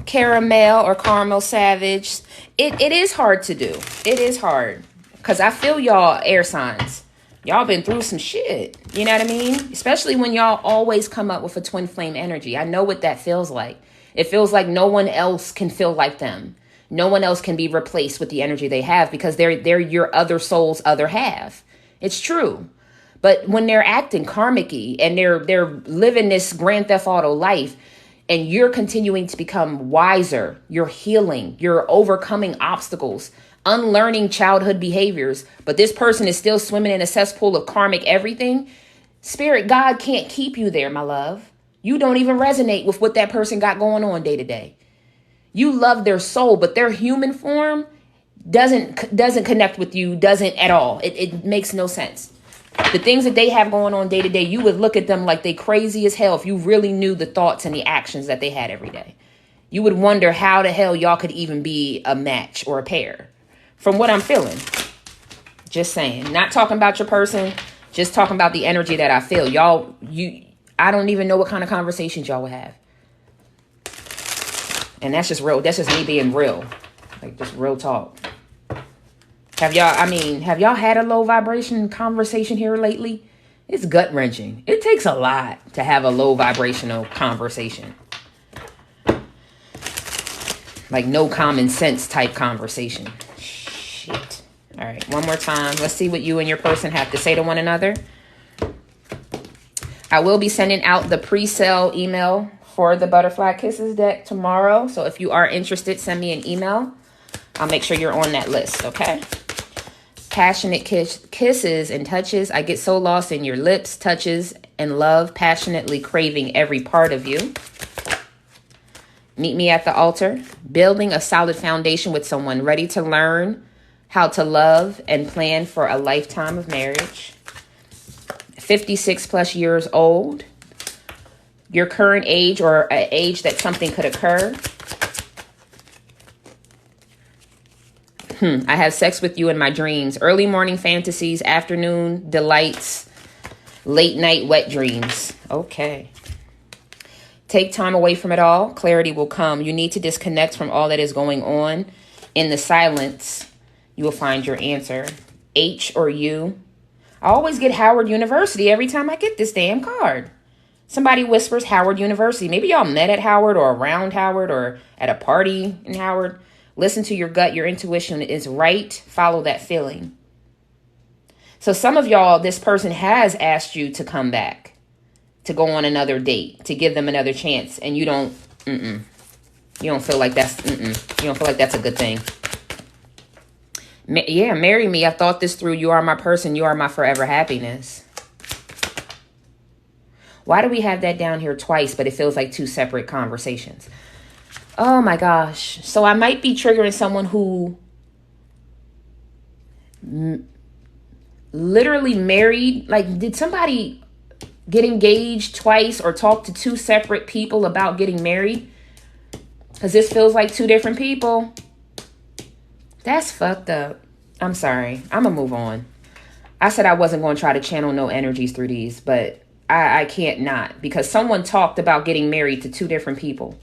Caramel or Caramel Savage. It is hard to do. It is hard. Because I feel y'all air signs. Y'all been through some shit. You know what I mean? Especially when y'all always come up with a twin flame energy. I know what that feels like. It feels like no one else can feel like them. No one else can be replaced with the energy they have because they're your other soul's other half. It's true. But when they're acting karmic-y and they're living this Grand Theft Auto life and you're continuing to become wiser, you're healing, you're overcoming obstacles, unlearning childhood behaviors, but this person is still swimming in a cesspool of karmic everything, Spirit God can't keep you there, my love. You don't even resonate with what that person got going on day to day. You love their soul, but their human form doesn't connect with you, doesn't at all. It makes no sense. The things that they have going on day to day, you would look at them like they crazy as hell if you really knew the thoughts and the actions that they had every day. You would wonder how the hell y'all could even be a match or a pair. From what I'm feeling. Just saying. Not talking about your person. Just talking about the energy that I feel. Y'all, I don't even know what kind of conversations y'all would have. And that's just real. That's just me being real. Like just real talk. Have y'all had a low vibration conversation here lately? It's gut wrenching. It takes a lot to have a low vibrational conversation. Like no common sense type conversation. Shit. All right, one more time. Let's see what you and your person have to say to one another. I will be sending out the pre-sale email for the Butterfly Kisses deck tomorrow. So if you are interested, send me an email. I'll make sure you're on that list, okay? Passionate kisses and touches. I get so lost in your lips, touches, and love, passionately craving every part of you. Meet me at the altar, building a solid foundation with someone ready to learn how to love and plan for a lifetime of marriage. 56 plus years old. Your current age or an age that something could occur. I have sex with you in my dreams. Early morning fantasies, afternoon delights, late night wet dreams. Okay. Take time away from it all. Clarity will come. You need to disconnect from all that is going on. In the silence, you will find your answer. H or U. I always get Howard University every time I get this damn card. Somebody whispers Howard University. Maybe y'all met at Howard or around Howard or at a party in Howard. Listen to your gut. Your intuition is right. Follow that feeling. So some of y'all, this person has asked you to come back, to go on another date, to give them another chance. And you don't, you don't feel like that's, you don't feel like that's a good thing. Yeah, marry me. I thought this through. You are my person. You are my forever happiness. Why do we have that down here twice, but it feels like two separate conversations? Oh my gosh. So I might be triggering someone who literally married. Like, did somebody get engaged twice or talk to two separate people about getting married? Because this feels like two different people. That's fucked up. I'm sorry. I'm going to move on. I said I wasn't going to try to channel no energies through these, but I can't not. Because someone talked about getting married to two different people.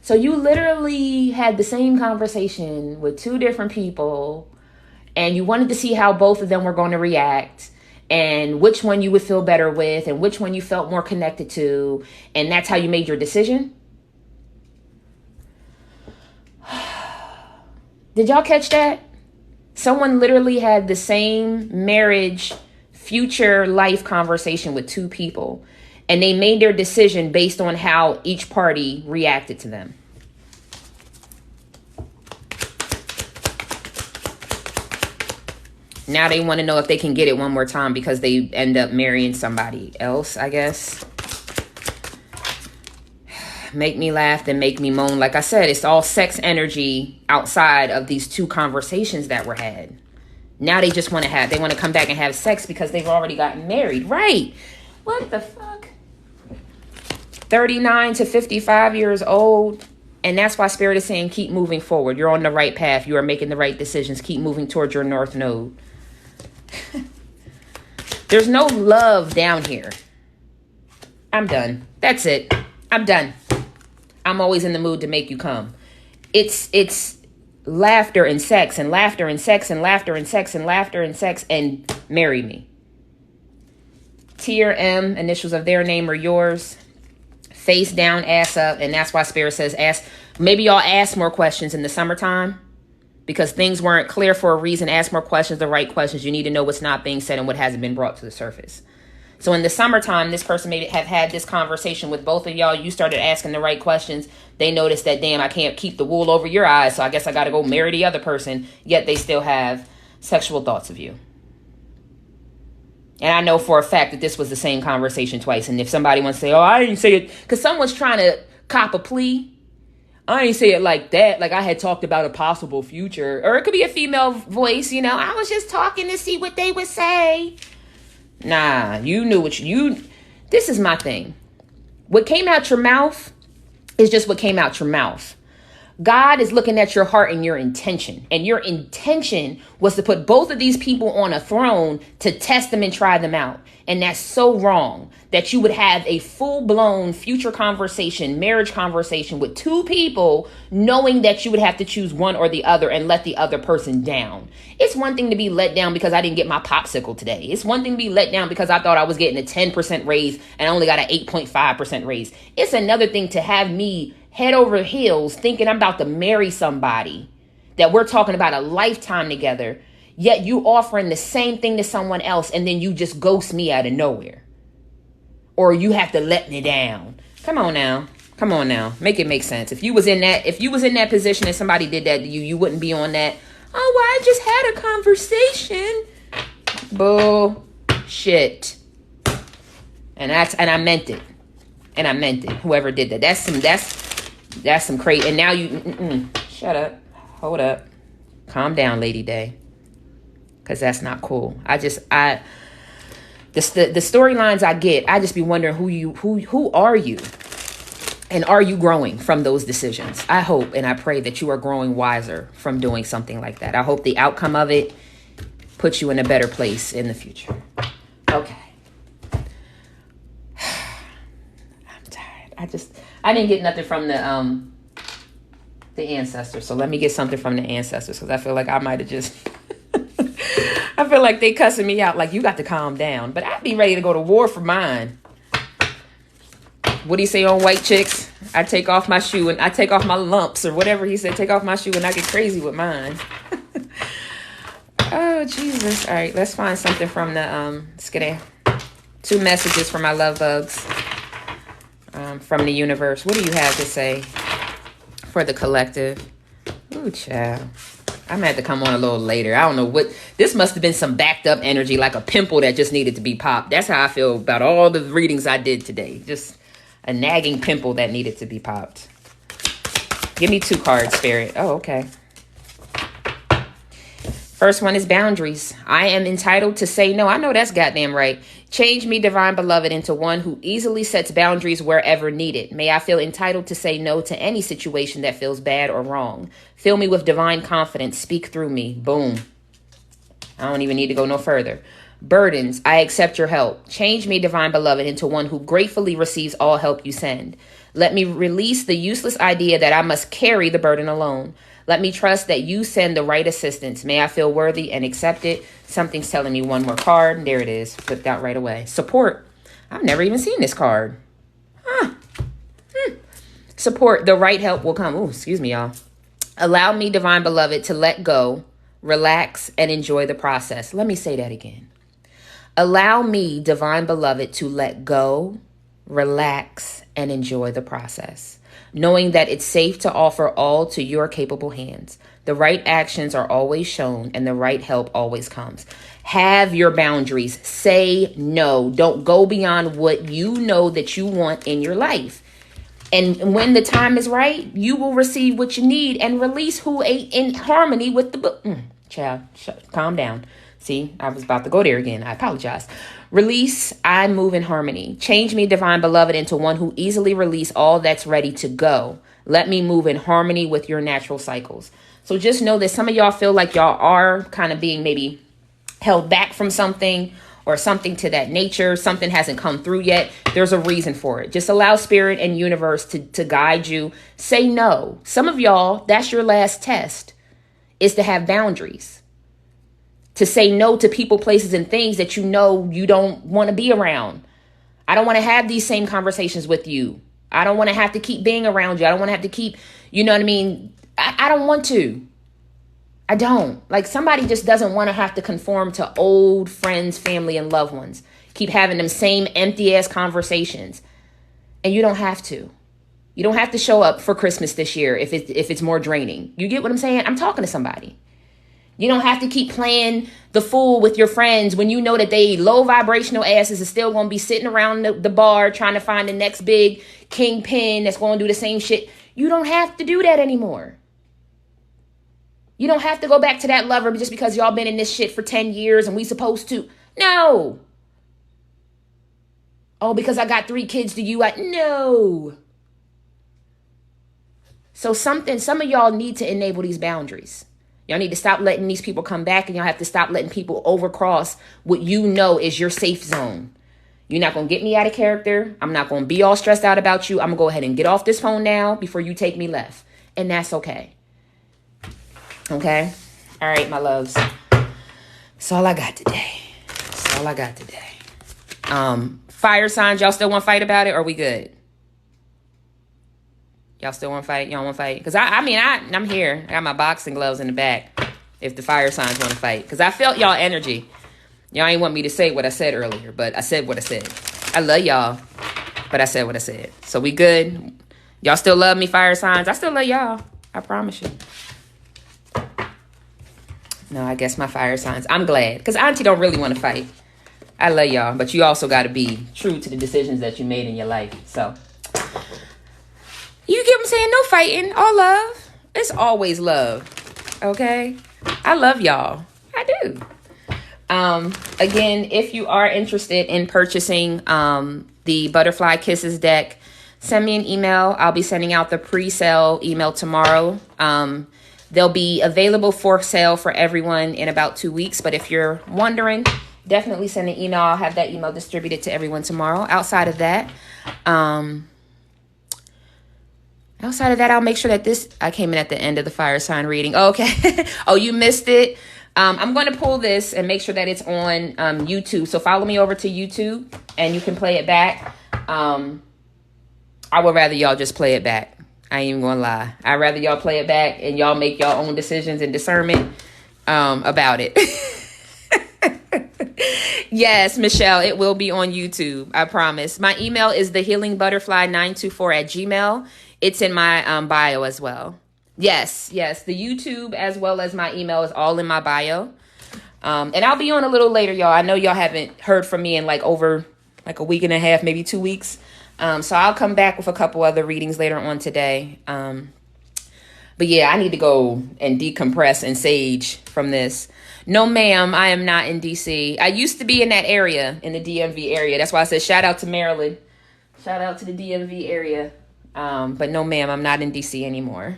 So you literally had the same conversation with two different people and you wanted to see how both of them were going to react and which one you would feel better with and which one you felt more connected to. And that's how you made your decision. Did y'all catch that? Someone literally had the same marriage, future life conversation with two people. And they made their decision based on how each party reacted to them. Now they want to know if they can get it one more time because they end up marrying somebody else, I guess. Make me laugh, then make me moan. Like I said, it's all sex energy outside of these two conversations that were had. Now they just want to come back and have sex because they've already gotten married. Right. What the fuck? 39 to 55 years old. And that's why Spirit is saying, keep moving forward. You're on the right path. You are making the right decisions. Keep moving towards your North Node. There's no love down here. I'm done. That's it. I'm done. I'm always in the mood to make you come. It's laughter and sex and laughter and sex and laughter and sex and laughter and sex and marry me. T or M, initials of their name or yours. Face down, ass up. And that's why Spirit says ask. Maybe y'all ask more questions in the summertime because things weren't clear for a reason. Ask more questions, the right questions. You need to know what's not being said and what hasn't been brought to the surface. So in the summertime, this person may have had this conversation with both of y'all. You started asking the right questions. They noticed that, damn, I can't keep the wool over your eyes, so I guess I got to go marry the other person. Yet they still have sexual thoughts of you. And I know for a fact that this was the same conversation twice. And if somebody wants to say, oh, I didn't say it, because someone's trying to cop a plea. I didn't say it like that. Like I had talked about a possible future. Or it could be a female voice, you know. I was just talking to see what they would say. Nah, you knew what this is my thing. What came out your mouth is just what came out your mouth. God is looking at your heart and your intention. And your intention was to put both of these people on a throne to test them and try them out. And that's so wrong that you would have a full-blown future conversation, marriage conversation with two people, knowing that you would have to choose one or the other and let the other person down. It's one thing to be let down because I didn't get my popsicle today. It's one thing to be let down because I thought I was getting a 10% raise and I only got an 8.5% raise. It's another thing to have me head over heels thinking I'm about to marry somebody, that we're talking about a lifetime together, yet you offering the same thing to someone else and then you just ghost me out of nowhere. Or you have to let me down. Come on now. Come on now. Make it make sense. If you was in that position and somebody did that to you, you wouldn't be on that, oh, well, I just had a conversation. Bullshit. And I meant it. And I meant it. Whoever did that. That's some crazy. And now you, shut up. Hold up. Calm down, Lady Day. Because that's not cool. The storylines I get, I just be wondering who are you? And are you growing from those decisions? I hope and I pray that you are growing wiser from doing something like that. I hope the outcome of it puts you in a better place in the future. Okay. I didn't get nothing from the ancestors. So let me get something from the ancestors because I feel like I might have just... I feel like they cussing me out like you got to calm down. But I'd be ready to go to war for mine. What do you say on White Chicks? I take off my shoe and I take off my lumps or whatever he said. Take off my shoe and I get crazy with mine. Oh, Jesus. All right, let's find something from the... two messages from my love bugs. From the universe. What do you have to say for the collective? Ooh, child. I'm gonna have to come on a little later. I don't know what... This must have been some backed up energy, like a pimple that just needed to be popped. That's how I feel about all the readings I did today. Just a nagging pimple that needed to be popped. Give me 2 cards, Spirit. Oh, okay. First one is boundaries. I am entitled to say no. I know that's goddamn right. Change me, divine beloved, into one who easily sets boundaries wherever needed. May I feel entitled to say no to any situation that feels bad or wrong. Fill me with divine confidence. Speak through me. Boom. I don't even need to go no further. Burdens. I accept your help. Change me, divine beloved, into one who gratefully receives all help you send. Let me release the useless idea that I must carry the burden alone. Let me trust that you send the right assistance. May I feel worthy and accept it. Something's telling me one more card. There it is. Flipped out right away. Support. I've never even seen this card. Support. The right help will come. Oh, excuse me, y'all. Allow me, divine beloved, to let go, relax, and enjoy the process. Let me say that again. Allow me, divine beloved, to let go, relax, and enjoy the process. Knowing that it's safe to offer all to your capable hands. The right actions are always shown and the right help always comes. Have your boundaries. Say no. Don't go beyond what you know that you want in your life. And when the time is right, you will receive what you need and release who ain't in harmony with the book. Child, calm down. See, I was about to go there again. I apologize. Release, I move in harmony. Change me, divine beloved, into one who easily release all that's ready to go. Let me move in harmony with your natural cycles. So just know that some of y'all feel like y'all are kind of being maybe held back from something or something to that nature. Something hasn't come through yet. There's a reason for it. Just allow spirit and universe to guide you. Say no. Some of y'all, that's your last test, is to have boundaries. To say no to people, places, and things that you know you don't want to be around. I don't want to have these same conversations with you. I don't want to have to keep being around you. I don't want to have to keep, you know what I mean? I don't want to. I don't. Like, somebody just doesn't want to have to conform to old friends, family, and loved ones. Keep having them same empty-ass conversations. And you don't have to. You don't have to show up for Christmas this year if it's more draining. You get what I'm saying? I'm talking to somebody. You don't have to keep playing the fool with your friends when you know that they low vibrational asses are still going to be sitting around the bar trying to find the next big kingpin that's going to do the same shit. You don't have to do that anymore. You don't have to go back to that lover just because y'all been in this shit for 10 years and we supposed to. No. Oh, because I got 3 kids, do you? No. So some of y'all need to enable these boundaries. Y'all need to stop letting these people come back, and y'all have to stop letting people overcross what you know is your safe zone. You're not going to get me out of character. I'm not going to be all stressed out about you. I'm going to go ahead and get off this phone now before you take me left. And that's okay. Okay? All right, my loves. That's all I got today. That's all I got today. Fire signs, y'all still want to fight about it, or we good? Y'all still want to fight? Y'all want to fight? Because I'm here. I got my boxing gloves in the back if the fire signs want to fight. Because I felt y'all energy. Y'all ain't want me to say what I said earlier, but I said what I said. I love y'all, but I said what I said. So we good? Y'all still love me, fire signs? I still love y'all. I promise you. No, I guess my fire signs. I'm glad. Because Auntie don't really want to fight. I love y'all, but you also got to be true to the decisions that you made in your life. So you get what I'm saying? No fighting. All love. It's always love. Okay? I love y'all. I do. Again, if you are interested in purchasing the Butterfly Kisses deck, send me an email. I'll be sending out the pre-sale email tomorrow. They'll be available for sale for everyone in about 2 weeks. But if you're wondering, definitely send an email. I'll have that email distributed to everyone tomorrow. Outside of that, I'll make sure that I came in at the end of the fire sign reading. Oh, okay. Oh, you missed it. I'm going to pull this and make sure that it's on YouTube. So follow me over to YouTube and you can play it back. I would rather y'all just play it back. I ain't even going to lie. I'd rather y'all play it back and y'all make your own decisions and discernment about it. Yes, Michelle, it will be on YouTube. I promise. My email is thehealingbutterfly924@gmail.com. It's in my bio as well. Yes, the YouTube as well as my email is all in my bio. And I'll be on a little later, y'all. I know y'all haven't heard from me in over a week and a half, maybe 2 weeks. So I'll come back with a couple other readings later on today. But yeah, I need to go and decompress and sage from this. No, ma'am, I am not in DC. I used to be in that area, in the DMV area. That's why I said shout out to Maryland. Shout out to the DMV area. But no, ma'am, I'm not in DC anymore.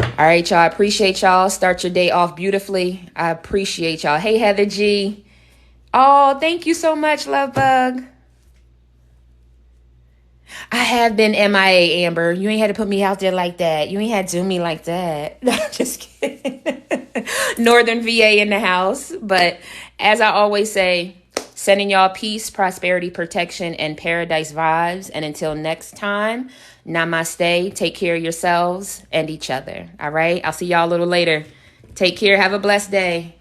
All right, y'all. I appreciate y'all. Start your day off beautifully. I appreciate y'all. Hey, Heather G. Oh, thank you so much, love bug. I have been MIA, Amber. You ain't had to put me out there like that. You ain't had to do me like that. No, I'm just kidding. Northern VA in the house. But as I always say, sending y'all peace, prosperity, protection, and paradise vibes. And until next time, namaste. Take care of yourselves and each other. All right? I'll see y'all a little later. Take care. Have a blessed day.